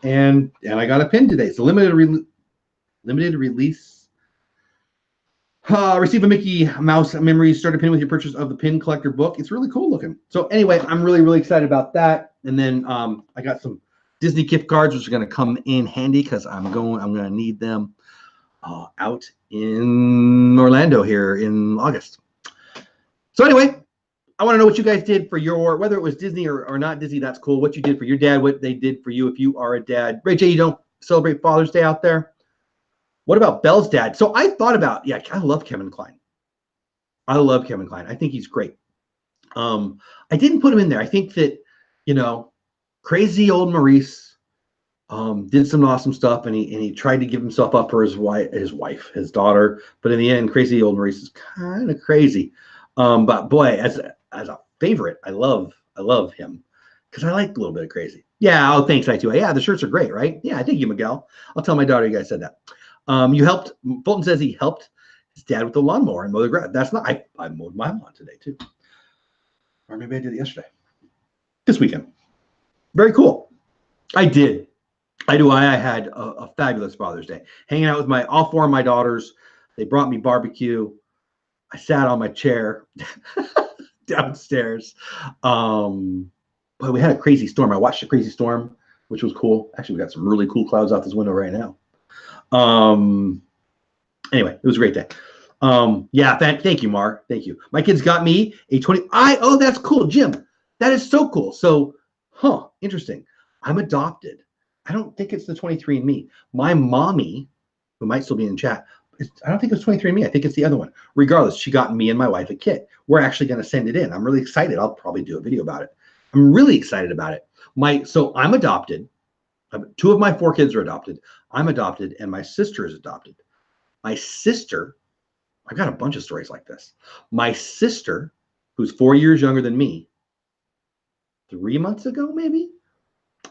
Speaker 1: and I got a pin today. It's a limited release. Receive a Mickey Mouse Memories Starter Pin with your purchase of the Pin Collector book. It's really cool looking. So anyway, I'm really, really excited about that. And then I got some Disney gift cards, which are going to come in handy because I'm going to need them out in Orlando here in August. So anyway, I want to know what you guys did for your, whether it was Disney or not Disney, that's cool. What you did for your dad, what they did for you if you are a dad. Ray J, you don't celebrate Father's Day out there? What about Belle's dad? So I thought about, I love Kevin Kline. I love Kevin Kline. I think he's great. I didn't put him in there. I think that, crazy old Maurice did some awesome stuff, and he tried to give himself up for his wife, his daughter. But in the end, crazy old Maurice is kind of crazy. But boy, as a favorite, I love him because I like a little bit of crazy. Yeah. Oh, thanks, I too. Yeah, the shirts are great, right? Yeah, thank you, Miguel. I'll tell my daughter you guys said that. You helped. Fulton says he helped his dad with the lawnmower and mow the grass. That's not. I mowed my lawn today too, or maybe I did it yesterday. This weekend. Very cool. I did. I do. I had a fabulous Father's Day. Hanging out with all 4 of my daughters. They brought me barbecue. I sat on my chair downstairs. But we had a crazy storm. I watched a crazy storm, which was cool. Actually, we got some really cool clouds out this window right now. Anyway, it was a great day. Yeah, thank you, Mar. Thank you. My kids got me a 20. Oh, that's cool, Jim. That is so cool. So, interesting. I'm adopted. I don't think it's the 23andMe. My mommy, who might still be in chat, I don't think it's 23andMe. I think it's the other one. Regardless, she got me and my wife a kit. We're actually going to send it in. I'm really excited. I'll probably do a video about it. I'm really excited about it. So I'm adopted. 2 of my 4 kids are adopted. I'm adopted, and my sister is adopted. My sister, I got a bunch of stories like this. My sister, who's 4 years younger than me, 3 months ago maybe,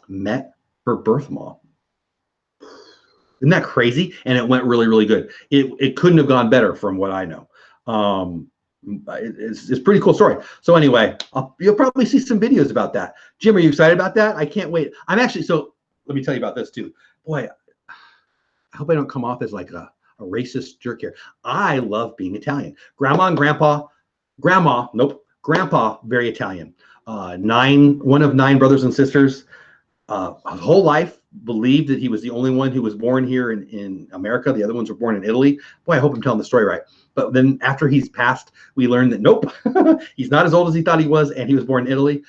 Speaker 1: met her birth mom. Isn't that crazy? And it went really, really good. It couldn't have gone better from what I know. It's a pretty cool story. So anyway, you'll probably see some videos about that. Jim, are you excited about that? I can't wait. I'm actually, so let me tell you about this too. Boy, I hope I don't come off as like a racist jerk here. I love being Italian. Grandma, very Italian. 1 of 9 brothers and sisters. His whole life believed that he was the only one who was born here in America. The other ones were born in Italy. Boy, I hope I'm telling the story right. But then after he's passed, we learned that nope, he's not as old as he thought he was, and he was born in Italy.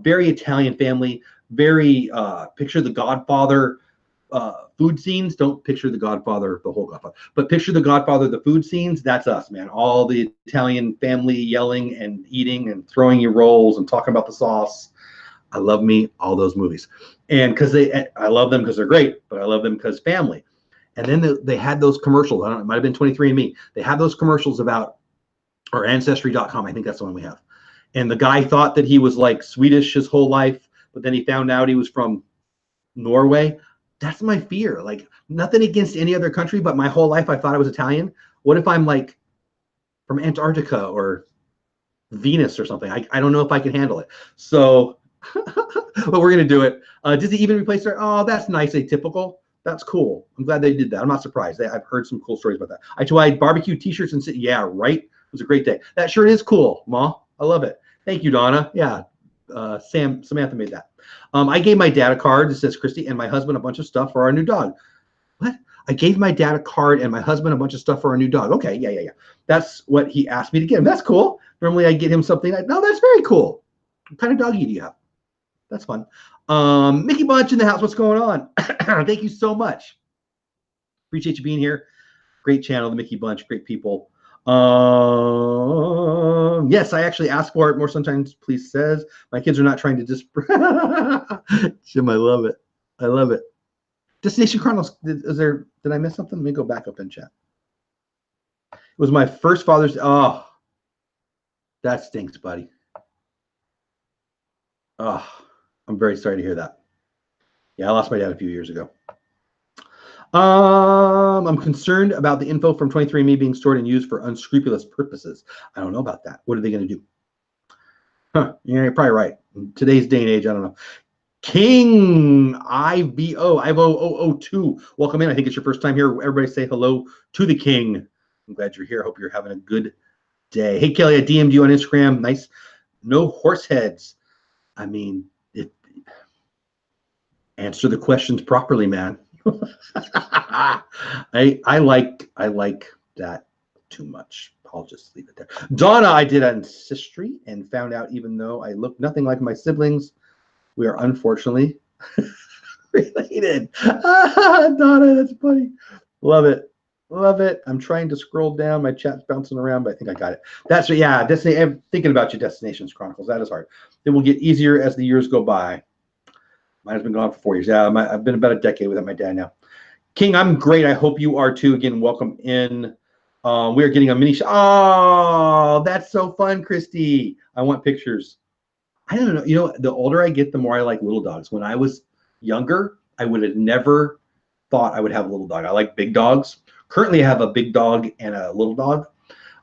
Speaker 1: Very Italian family, very picture the Godfather food scenes. Don't picture the Godfather, the whole Godfather, but picture the Godfather, the food scenes. That's us, man. All the Italian family yelling and eating and throwing you rolls and talking about the sauce. I love all those movies. And I love them because they're great, but I love them because family. And then they had those commercials. I don't know, it might have been 23andMe. They had those commercials about, or Ancestry.com. I think that's the one we have. And the guy thought that he was like Swedish his whole life, but then he found out he was from Norway. That's my fear. Like, nothing against any other country, but my whole life I thought I was Italian. What if I'm like from Antarctica or Venus or something? I don't know if I can handle it. So, but we're going to do it. Does he even replace her? Oh, that's nice. Atypical. That's cool. I'm glad they did that. I'm not surprised. I've heard some cool stories about that. I tried barbecue t-shirts and said, yeah, right. It was a great day. That shirt is cool, Ma. I love it. Thank you, Donna. Yeah. Samantha made that. I gave my dad a card that says Christy and my husband a bunch of stuff for our new dog. What? I gave my dad a card and my husband a bunch of stuff for our new dog. Okay. Yeah. That's what he asked me to get him. That's cool. Normally I get him something. No, that's very cool. What kind of doggy do you have? That's fun. Mickey Bunch in the house. What's going on? Thank you so much. Appreciate you being here. Great channel, the Mickey Bunch. Great people. Yes, I actually ask for it more sometimes. Please says my kids are not trying to just. Jim, I love it. I love it. Destination Chronicles. Did I miss something? Let me go back up in chat. It was my first Father's. Oh, that stinks, buddy. Oh, I'm very sorry to hear that. Yeah, I lost my dad a few years ago. I'm concerned about the info from 23andMe being stored and used for unscrupulous purposes. I don't know about that. What are they going to do? Huh, yeah, you're probably right. In today's day and age, I don't know. King IVO002. Welcome in. I think it's your first time here. Everybody say hello to the King. I'm glad you're here. I hope you're having a good day. Hey, Kelly, I DM'd you on Instagram. Nice. No horse heads. I mean, answer the questions properly, man. I like that too much. I'll just leave it there. Donna, I did ancestry and found out even though I look nothing like my siblings, we are unfortunately related. Donna, that's funny. Love it. Love it. I'm trying to scroll down. My chat's bouncing around, but I think I got it. That's it. Yeah, I'm thinking about your Destinations Chronicles. That is hard. It will get easier as the years go by. Mine has been gone for 4 years. Yeah, I've been about a decade without my dad now. King, I'm great. I hope you are too. Again, welcome in. We are getting a mini. Oh, that's so fun, Christy. I want pictures. I don't know. You know, the older I get, the more I like little dogs. When I was younger, I would have never thought I would have a little dog. I like big dogs. Currently, I have a big dog and a little dog.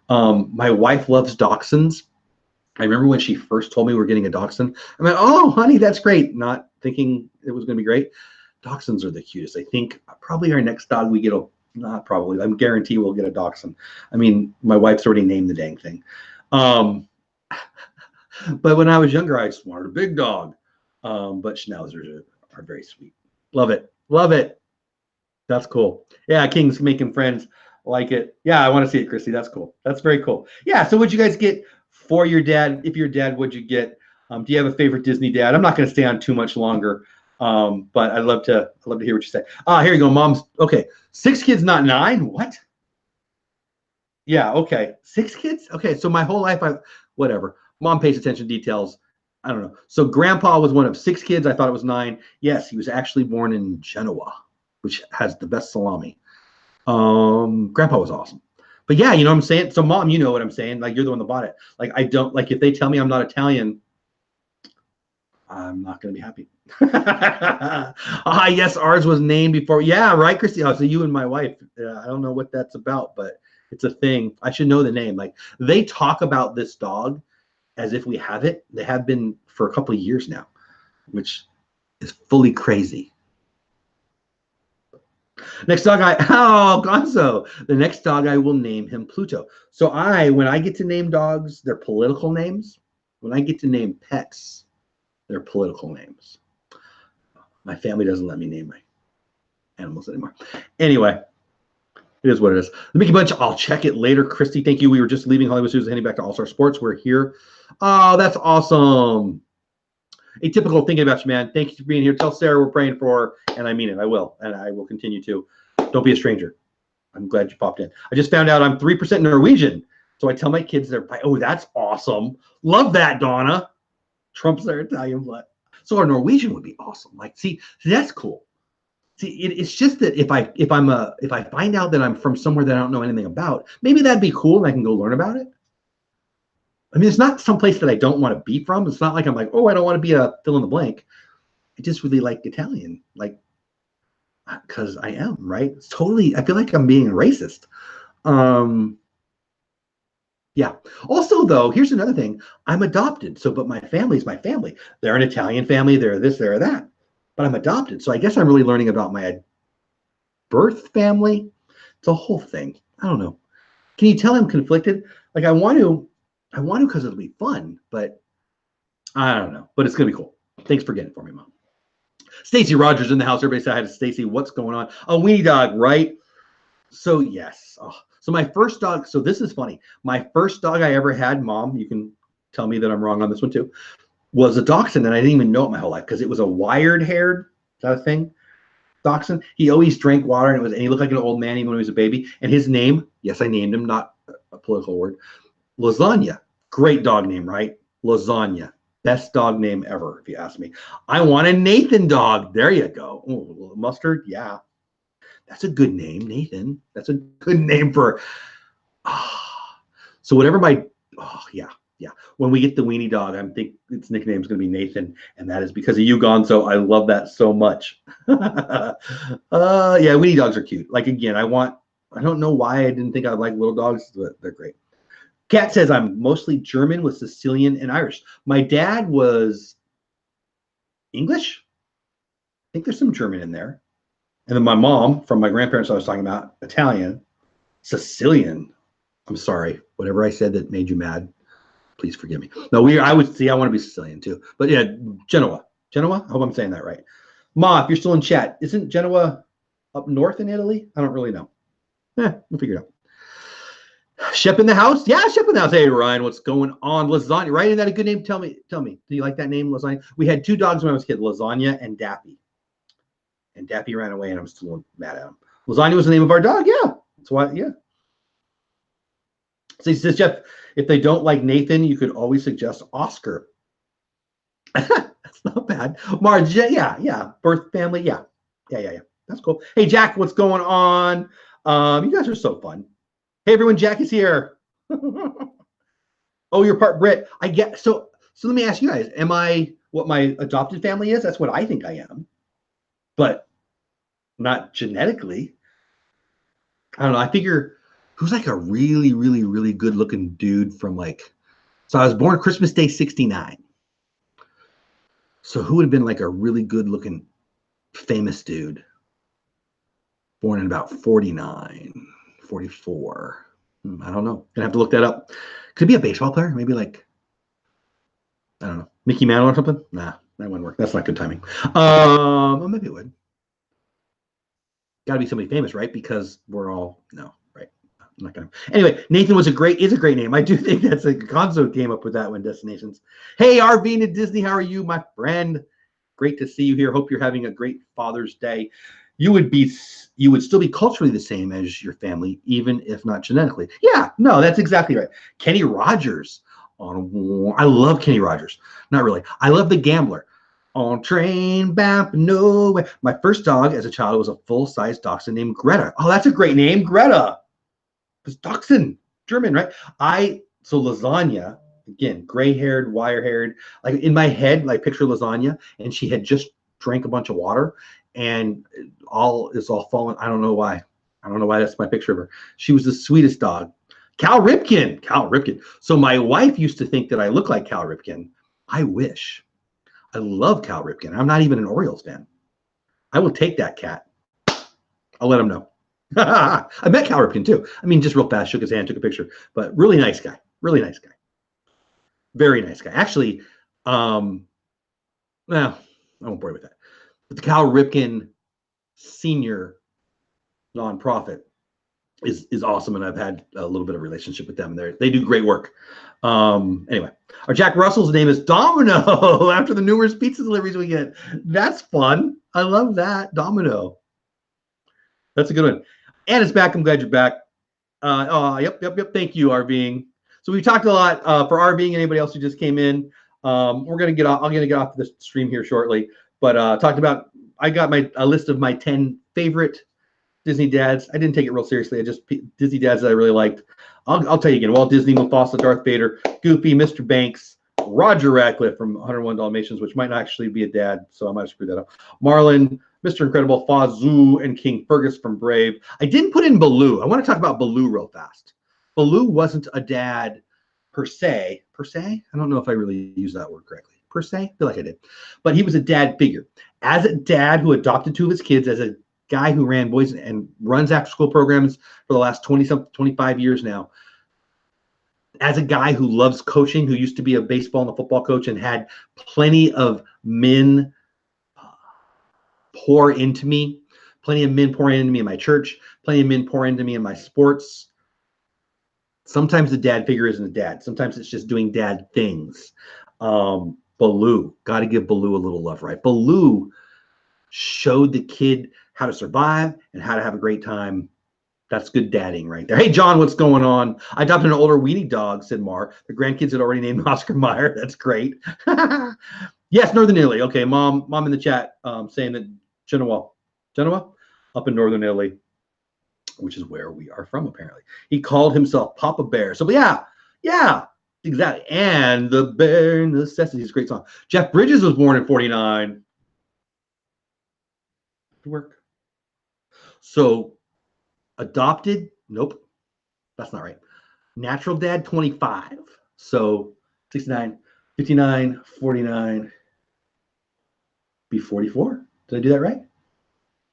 Speaker 1: My wife loves dachshunds. I remember when she first told me we're getting a dachshund. I mean, oh, honey, that's great. Not thinking it was going to be great. Dachshunds are the cutest. I think probably our next dog we get not probably. I'm guarantee we'll get a dachshund. I mean, my wife's already named the dang thing. But when I was younger, I just wanted a big dog. But schnauzers are very sweet. Love it. Love it. That's cool. Yeah, King's making friends. Like it. Yeah, I want to see it, Christy. That's cool. That's very cool. Yeah, so what'd you guys get for your dad? If you're dad, what'd you get? Do you have a favorite Disney dad? I'm not going to stay on too much longer, but I'd love to hear what you say. Here you go, Mom's. Okay, 6 kids, not 9. What? Yeah, okay, 6 kids. Okay, so my whole life, whatever. Mom pays attention to details. I don't know. So Grandpa was one of 6 kids. I thought it was 9. Yes, he was actually born in Genoa, which has the best salami. Grandpa was awesome. But yeah, you know what I'm saying? So Mom, you know what I'm saying? Like, you're the one that bought it. Like, I don't, like, if they tell me I'm not Italian, I'm not going to be happy. Yes, ours was named before. Yeah, right, Christy. Oh, so you and my wife. I don't know what that's about, but it's a thing. I should know the name. Like, they talk about this dog as if we have it. They have been for a couple of years now, which is fully crazy. Next dog Gonzo. The next dog I will name him Pluto. So when I get to name dogs, they're political names. When I get to name pets, they're political names. My family doesn't let me name my animals anymore. Anyway, it is what it is. The Mickey Bunch, I'll check it later. Christy, thank you. We were just leaving Hollywood Studios, heading back to All-Star Sports. We're here. Oh, that's awesome. Atypical, thinking about you, man. Thank you for being here. Tell Sarah we're praying for her, and I mean it. I will, and I will continue to. Don't be a stranger. I'm glad you popped in. I just found out I'm 3% Norwegian, so I tell my kids oh, that's awesome. Love that, Donna. Trumps their Italian blood. So our Norwegian would be awesome. Like, see, that's cool. See, it's just that if I find out that I'm from somewhere that I don't know anything about, maybe that'd be cool, and I can go learn about it. I mean, it's not someplace that I don't want to be from. It's not like I'm like, oh, I don't want to be a fill in the blank. I just really like Italian, like, because I am, right? It's totally, I feel like I'm being racist. Yeah. Also, though, here's another thing. I'm adopted. So, but my family's my family. They're an Italian family. They're this, they're that. But I'm adopted. So I guess I'm really learning about my birth family. It's a whole thing. I don't know. Can you tell I'm conflicted? Like, I want to because it'll be fun, but I don't know. But it's going to be cool. Thanks for getting it for me, Mom. Stacy Rogers in the house. Everybody say hi to Stacy. What's going on? A weenie dog, right? So, yes. Oh. So my first dog, so this is funny. My first dog I ever had, Mom, you can tell me that I'm wrong on this one too, was a dachshund, and I didn't even know it my whole life because it was a wired-haired, is that a thing? Dachshund. He always drank water, and he looked like an old man even when he was a baby. And his name, yes, I named him, not a political word, Lasagna. Great dog name, right? Lasagna. Best dog name ever, if you ask me. I want a Nathan dog. There you go. Oh, mustard, yeah. That's a good name, Nathan. That's a good name for. So whatever yeah. When we get the weenie dog, I think its nickname is going to be Nathan, and that is because of you, Gonzo. I love that so much. Yeah, weenie dogs are cute. Like, again, I don't know why I didn't think I'd like little dogs, but they're great. Kat says I'm mostly German with Sicilian and Irish. My dad was English. I think there's some German in there. And then my mom, from my grandparents I was talking about, Italian, Sicilian. I'm sorry. Whatever I said that made you mad, please forgive me. No, I want to be Sicilian too. But yeah, Genoa. I hope I'm saying that right. Ma, if you're still in chat, isn't Genoa up north in Italy? I don't really know. We'll figure it out. Shep in the house? Yeah, Shep in the house. Hey, Ryan, what's going on? Lasagna, right? Isn't that a good name? Tell me. Do you like that name, Lasagna? We had 2 dogs when I was a kid, Lasagna and Daffy. And Daffy ran away, and I'm still mad at him. Lasagna was the name of our dog. Yeah, that's why. Yeah. So he says, Jeff, if they don't like Nathan, you could always suggest Oscar. That's not bad. Marge, yeah. Birth family, yeah. That's cool. Hey, Jack, what's going on? You guys are so fun. Hey, everyone, Jack is here. Oh, you're part Brit. I get so let me ask you guys, am I what my adopted family is? That's what I think I am. But not genetically. I don't know. I figure who's like a really, really, really good looking dude from so I was born Christmas Day 69. So who would have been like a really good looking famous dude? Born in about 49, 44. I don't know. Gonna have to look that up. Could it be a baseball player? Maybe like, I don't know, Mickey Mantle or something? Nah, that wouldn't work. That's not good timing. Well, maybe it would. Got to be somebody famous, right? Because we're all, no, right? I'm not gonna. Anyway, Nathan is a great name. I do think that's a Gonzo came up with that one. Destinations. Hey, RV at Disney, how are you, my friend? Great to see you here. Hope you're having a great Father's Day. You would still be culturally the same as your family, even if not genetically. Yeah, no, that's exactly right. Kenny Rogers. I love Kenny Rogers. Not really. I love The Gambler. On train bound nowhere. My first dog as a child was a full-size dachshund named Greta. Oh, that's a great name, Greta. Because dachshund, German, right? So lasagna, again, gray-haired, wire-haired. Like in my head, like picture lasagna, and she had just drank a bunch of water, and it's all fallen. I don't know why. I don't know why that's my picture of her. She was the sweetest dog. Cal Ripken. So my wife used to think that I look like Cal Ripken. I wish. I love Cal Ripken. I'm not even an Orioles fan. I will take that cat. I'll let him know. I met Cal Ripken too. I mean, just real fast, shook his hand, took a picture, but really nice guy. Really nice guy. Very nice guy. Actually, well, I won't bore you with that. But the Cal Ripken Senior nonprofit is awesome, and I've had a little bit of relationship with them. They do great work. Anyway, our Jack Russell's name is Domino after the numerous pizza deliveries we get. That's fun. I love that. Domino. That's a good one. And it's back. I'm glad you're back. Yep. Thank you, RVing. So we talked a lot for RVing and anybody else who just came in. We're gonna get off. I'm gonna get off the stream here shortly. But talked about. I got a list of my 10 favorite Disney dads. I didn't take it real seriously. I just Disney dads that I really liked. I'll tell you again. Walt Disney, Mufasa, Darth Vader, Goofy, Mr. Banks, Roger Radcliffe from 101 Dalmatians, which might not actually be a dad, so I might have screwed that up. Marlin, Mr. Incredible, Fazoo, and King Fergus from Brave. I didn't put in Baloo. I want to talk about Baloo real fast. Baloo wasn't a dad per se. Per se? I don't know if I really used that word correctly. Per se? I feel like I did. But he was a dad figure. As a dad who adopted 2 of his kids, as a guy who ran boys and runs after school programs for the last 25 years now, as a guy who loves coaching, who used to be a baseball and a football coach and had plenty of men pour into me, plenty of men pouring into me in my church, plenty of men pour into me in my sports. Sometimes the dad figure isn't a dad. Sometimes it's just doing dad things. Baloo, got to give Baloo a little love, right? Baloo showed the kid how to survive and how to have a great time. That's good dadding right there. Hey, John, what's going on? I adopted an older weenie dog, said Mar. The grandkids had already named Oscar Mayer. That's great. Yes, Northern Italy. Okay, mom in the chat saying that Genoa, up in Northern Italy, which is where we are from, apparently. He called himself Papa Bear. So, yeah, exactly. And the Bare Necessities, great song. Jeff Bridges was born in 49. Work. So, adopted, nope, that's not right. Natural dad, 25. So 69, 59, 49, be 44. Did I do that right?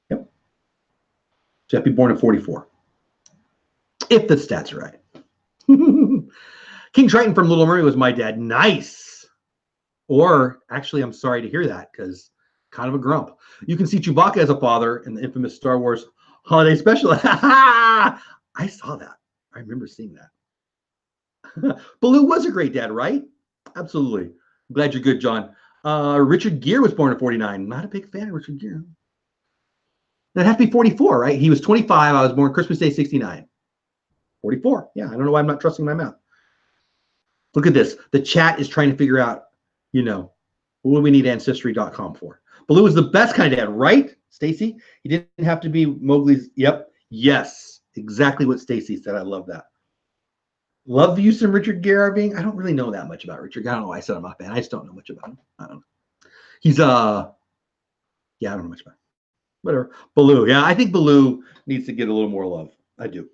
Speaker 1: Yep. So I'd be born in 44. If the stats are right. King Triton from Little Mermaid was my dad. Nice. Or actually, I'm sorry to hear that because kind of a grump. You can see Chewbacca as a father in the infamous Star Wars Holiday Special. I saw that. I remember seeing that. Baloo was a great dad, right? Absolutely. I'm glad you're good, John. Richard Gere was born in 49. Not a big fan of Richard Gere. That has to be 44, right? He was 25. I was born Christmas Day, 69. 44. Yeah, I don't know why I'm not trusting my math. Look at this. The chat is trying to figure out, what do we need Ancestry.com for? Baloo is the best kind of dad, right, Stacy? He didn't have to be Mowgli's. Yep. Yes. Exactly what Stacy said. I love that. Love you some Richard Gere being. I don't really know that much about Richard. I don't know why I said I'm not a fan. I just don't know much about him. I don't know. He's I don't know much about him. Whatever. Baloo. Yeah, I think Baloo needs to get a little more love. I do.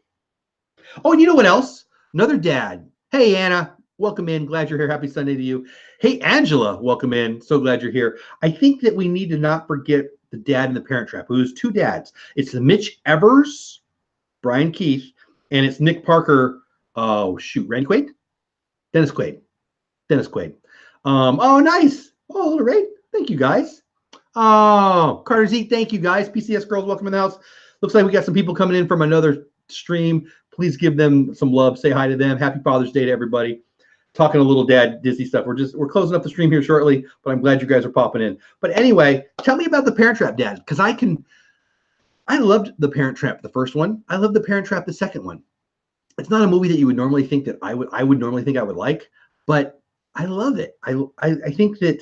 Speaker 1: Oh, and you know what else? Another dad. Hey, Anna. welcome in. Glad you're here. Happy Sunday to you. Hey, Angela, welcome in. So glad you're here. I think that we need to not forget the dad in the Parent Trap. Who's two dads. It's the Mitch Evers, Brian Keith, and it's Nick Parker. Oh, shoot. Randy Quaid? Dennis Quaid. Oh, nice. Oh, little Ray. Thank you, guys. Oh, Carter Z, thank you, guys. PCS girls, welcome in the house. Looks like we got some people coming in from another stream. Please give them some love. Say hi to them. Happy Father's Day to everybody. Talking a little dad Disney stuff. We're closing up the stream here shortly, but I'm glad you guys are popping in. But anyway, tell me about the Parent Trap, Dad, because I loved the Parent Trap, the first one. I love the Parent Trap, the second one. It's not a movie that you would normally think that I would normally think I would like, but I love it. I think that,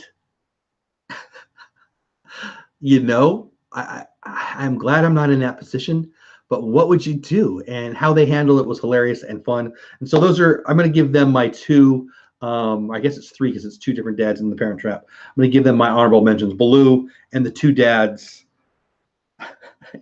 Speaker 1: I'm glad I'm not in that position, but what would you do? And how they handle it was hilarious and fun. And so I'm going to give them my two, I guess it's three because it's two different dads in the Parent Trap. I'm going to give them my honorable mentions, Baloo and the two dads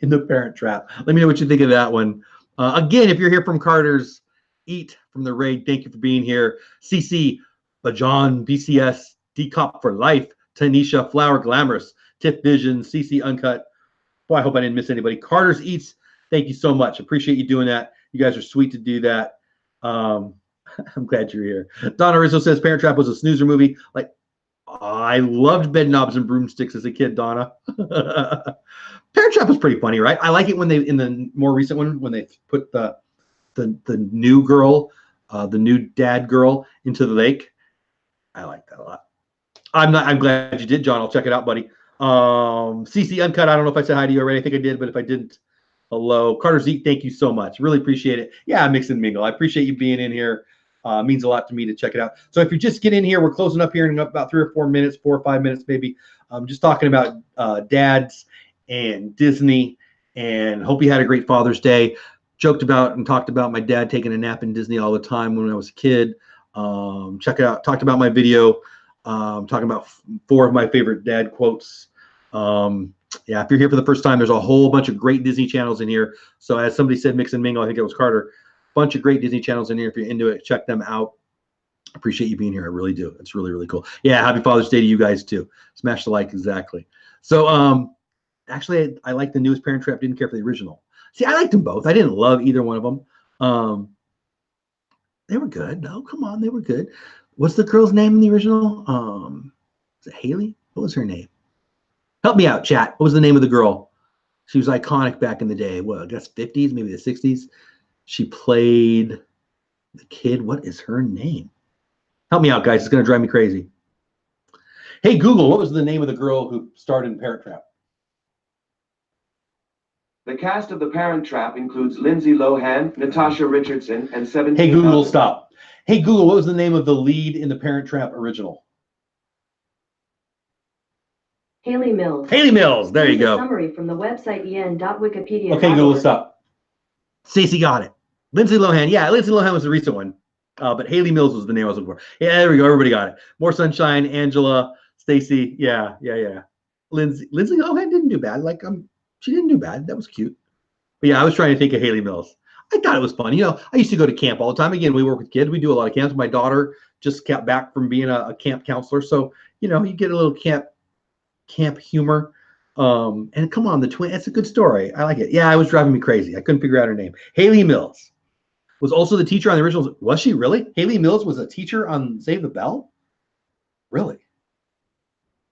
Speaker 1: in the Parent Trap. Let me know what you think of that one. Again, if you're here from Carter's Eat from the Raid, thank you for being here. CC, Bajan, BCS, D-Cop for Life, Tanisha, Flower Glamorous, Tiff Vision, CC Uncut. Boy, I hope I didn't miss anybody. Carter's Eats, thank you so much. Appreciate you doing that. You guys are sweet to do that. I'm glad you're here. Donna Rizzo says Parent Trap was a snoozer movie. Like, I loved Bed Knobs and Broomsticks as a kid, Donna. Parent Trap was pretty funny, right? I like it when they, in the more recent one, when they put the new girl, the new dad girl into the lake. I like that a lot. I'm glad you did, John. I'll check it out, buddy. CC Uncut, I don't know if I said hi to you already. I think I did, but if I didn't, hello. Carter Zeke, thank you so much. Really appreciate it. Yeah, Mix and Mingle. I appreciate you being in here. Means a lot to me to check it out. So if you just get in here, we're closing up here in about 3 or 4 minutes, 4 or 5 minutes maybe. Just talking about dads and Disney, and hope you had a great Father's Day. Joked about and talked about my dad taking a nap in Disney all the time when I was a kid. Check it out. Talked about my video. Talking about 4 of my favorite dad quotes. Yeah, if you're here for the first time, there's a whole bunch of great Disney channels in here. So as somebody said, Mix and Mingle, I think it was Carter. Bunch of great Disney channels in here. If you're into it, check them out. Appreciate you being here. I really do. It's really, really cool. Yeah, happy Father's Day to you guys too. Smash the like, exactly. So actually, I like the newest Parent Trap. Didn't care for the original. See, I liked them both. I didn't love either one of them. They were good. No, come on, they were good. What's the girl's name in the original? Is it Haley? What was her name? Help me out, chat. What was the name of the girl? She was iconic back in the day. Well, I guess 50s, maybe the 60s. She played the kid. What is her name? Help me out, guys. It's going to drive me crazy. Hey, Google, what was the name of the girl who starred in Parent Trap?
Speaker 2: The cast of The Parent Trap includes Lindsay Lohan, Natasha Richardson, and 17
Speaker 1: Hey, Google, stop. Hey, Google, what was the name of the lead in the Parent Trap original?
Speaker 3: Haley Mills.
Speaker 1: Haley Mills. There you go.
Speaker 3: Summary from the website en.wikipedia.
Speaker 1: Okay, Google, stop. Stacey got it. Lindsay Lohan. Yeah, Lindsay Lohan was the recent one. But Haley Mills was the name I was looking for. Yeah, there we go. Everybody got it. More Sunshine, Angela, Stacey. Yeah. Lindsay Lohan didn't do bad. She didn't do bad. That was cute. But yeah, I was trying to think of Haley Mills. I thought it was fun. I used to go to camp all the time. Again, we work with kids. We do a lot of camps. My daughter just got back from being a camp counselor. So, you get a little camp humor. And come on, the twin. It's a good story. I like it. Yeah, it was driving me crazy. I couldn't figure out her name. Haley Mills was also the teacher on the originals. Was she really? Haley Mills was a teacher on Save the Bell? Really?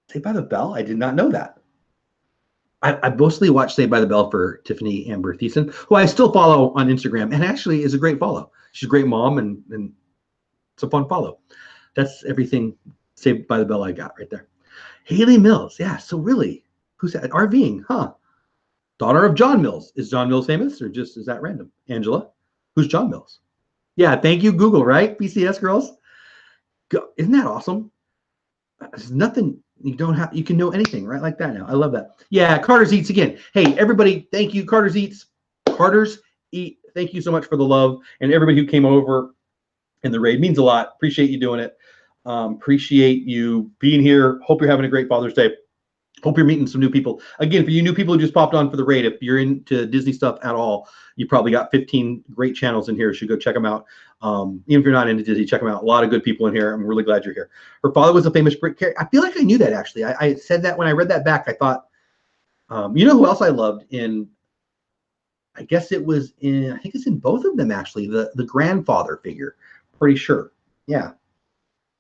Speaker 1: Saved by the Bell? I did not know that. I mostly watch Saved by the Bell for Tiffany Amber Thiessen, who I still follow on Instagram, and actually is a great follow. She's a great mom, and it's a fun follow. That's everything Saved by the Bell I got right there. Haley Mills, yeah. So really, who's that? RVing, huh? Daughter of John Mills. Is John Mills famous, or is that random? Angela, who's John Mills? Yeah, thank you, Google. Right, BCS girls. Isn't that awesome? There's nothing. You can know anything right like that now. I love that. Yeah, Carter's Eats again. Hey, everybody, thank you. Carter's Eats. Carter's Eat. Thank you so much for the love and everybody who came over in the raid. Means a lot. Appreciate you doing it. Appreciate you being here. Hope you're having a great Father's Day. Hope you're meeting some new people. Again, for you new people who just popped on for the raid, if you're into Disney stuff at all, you probably got 15 great channels in here. You should go check them out. Even if you're not into Disney, check them out. A lot of good people in here. I'm really glad you're here. Her father was a famous Brit character. I feel like I knew that, actually. I said that when I read that back. I thought, you know who else I loved in, I guess it was in, I think it's in both of them, actually, the grandfather figure. Pretty sure. Yeah.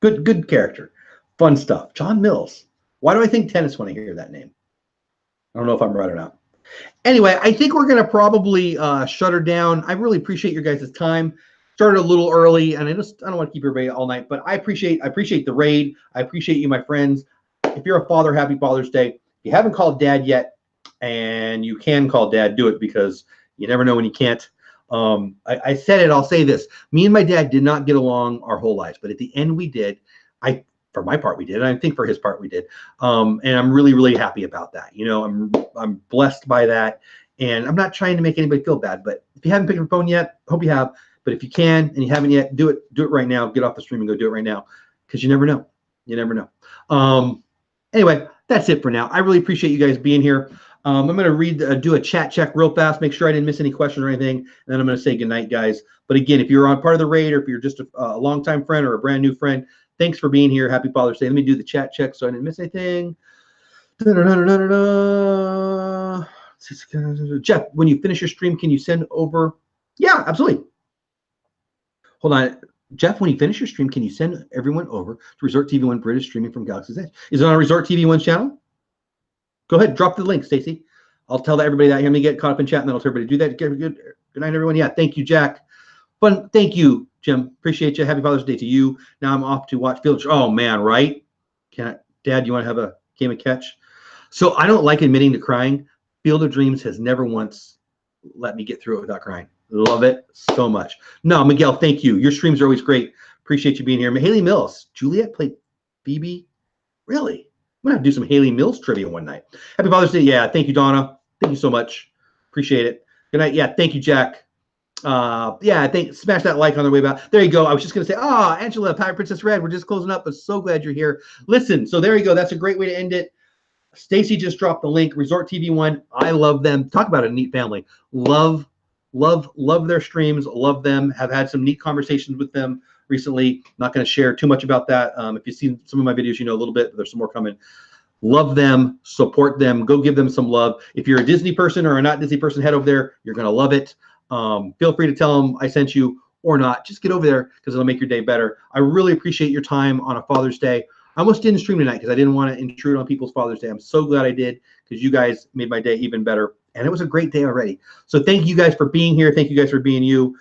Speaker 1: Good character. Fun stuff. John Mills. Why do I think tennis when I hear that name? I don't know if I'm right or not. Anyway, I think we're going to probably shut her down. I really appreciate your guys' time. Started a little early, and I don't want to keep everybody all night, but I appreciate the raid. I appreciate you, my friends. If you're a father, happy Father's Day. If you haven't called Dad yet, and you can call Dad, do it, because you never know when you can't. I said it. I'll say this. Me and my dad did not get along our whole lives, but at the end we did. For my part, we did. And I think for his part, we did. And I'm really, really happy about that. You know, I'm blessed by that. And I'm not trying to make anybody feel bad, but if you haven't picked up the phone yet, hope you have. But if you can and you haven't yet, do it. Do it right now. Get off the stream and go do it right now, because you never know. You never know. Anyway, that's it for now. I really appreciate you guys being here. I'm going to do a chat check real fast, make sure I didn't miss any questions or anything, and then I'm going to say goodnight, guys. But again, if you're on part of the raid, or if you're just a longtime friend or a brand new friend, thanks for being here. Happy Father's Day. Let me do the chat check so I didn't miss anything. Jeff, when you finish your stream, can you send over? Yeah, absolutely. Hold on. Jeff, when you finish your stream, can you send everyone over to Resort TV 1 British streaming from Galaxy's Edge? Is it on Resort TV 1's channel? Go ahead. Drop the link, Stacy. I'll tell everybody that. Let me get caught up in chat, and then I'll tell everybody to do that. Good night, everyone. Yeah, thank you, Jack. Fun. Thank you, Jim. Appreciate you. Happy Father's Day to you. Now I'm off to watch Field. Oh, man, right? Dad, you want to have a game of catch? So I don't like admitting to crying. Field of Dreams has never once let me get through it without crying. Love it so much. No, Miguel, thank you. Your streams are always great. Appreciate you being here. Haley Mills. Juliet played Phoebe? Really? I'm going to have to do some Haley Mills trivia one night. Happy Father's Day. Yeah, thank you, Donna. Thank you so much. Appreciate it. Good night. Yeah, thank you, Jack. Yeah, I think smash that like on the way back. There you go. I was just going to say, Angela, Pirate Princess Red, we're just closing up, but so glad you're here. Listen, so there you go. That's a great way to end it. Stacy just dropped the link. Resort TV 1. I love them. Talk about a neat family. Love their streams. Love them. Have had some neat conversations with them recently. Not going to share too much about that. If you've seen some of my videos, you know a little bit, but there's some more coming. Love them. Support them. Go give them some love. If you're a Disney person or a not Disney person, head over there. You're going to love it. Feel free to tell them I sent you or not. Just get over there because it'll make your day better. I really appreciate your time on a Father's Day. I almost didn't stream tonight because I didn't want to intrude on people's Father's Day. I'm so glad I did because you guys made my day even better. And it was a great day already. So thank you guys for being here. Thank you guys for being you.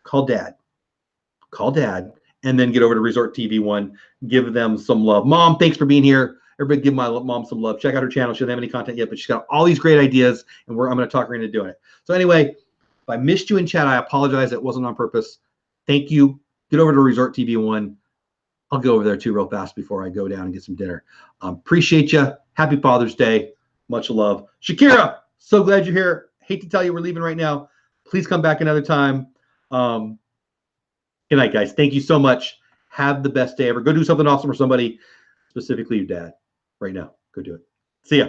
Speaker 1: Call Dad. Call Dad. And then get over to Resort TV 1. Give them some love. Mom, thanks for being here. Everybody give my mom some love. Check out her channel. She doesn't have any content yet, but she's got all these great ideas. And I'm going to talk her into doing it. So anyway, if I missed you in chat, I apologize. It wasn't on purpose. Thank you. Get over to Resort TV 1. I'll go over there too real fast before I go down and get some dinner. Appreciate you. Happy Father's Day. Much love. Shakira, so glad you're here. Hate to tell you we're leaving right now. Please come back another time. Good night, guys. Thank you so much. Have the best day ever. Go do something awesome for somebody, specifically your dad, right now. Go do it. See ya.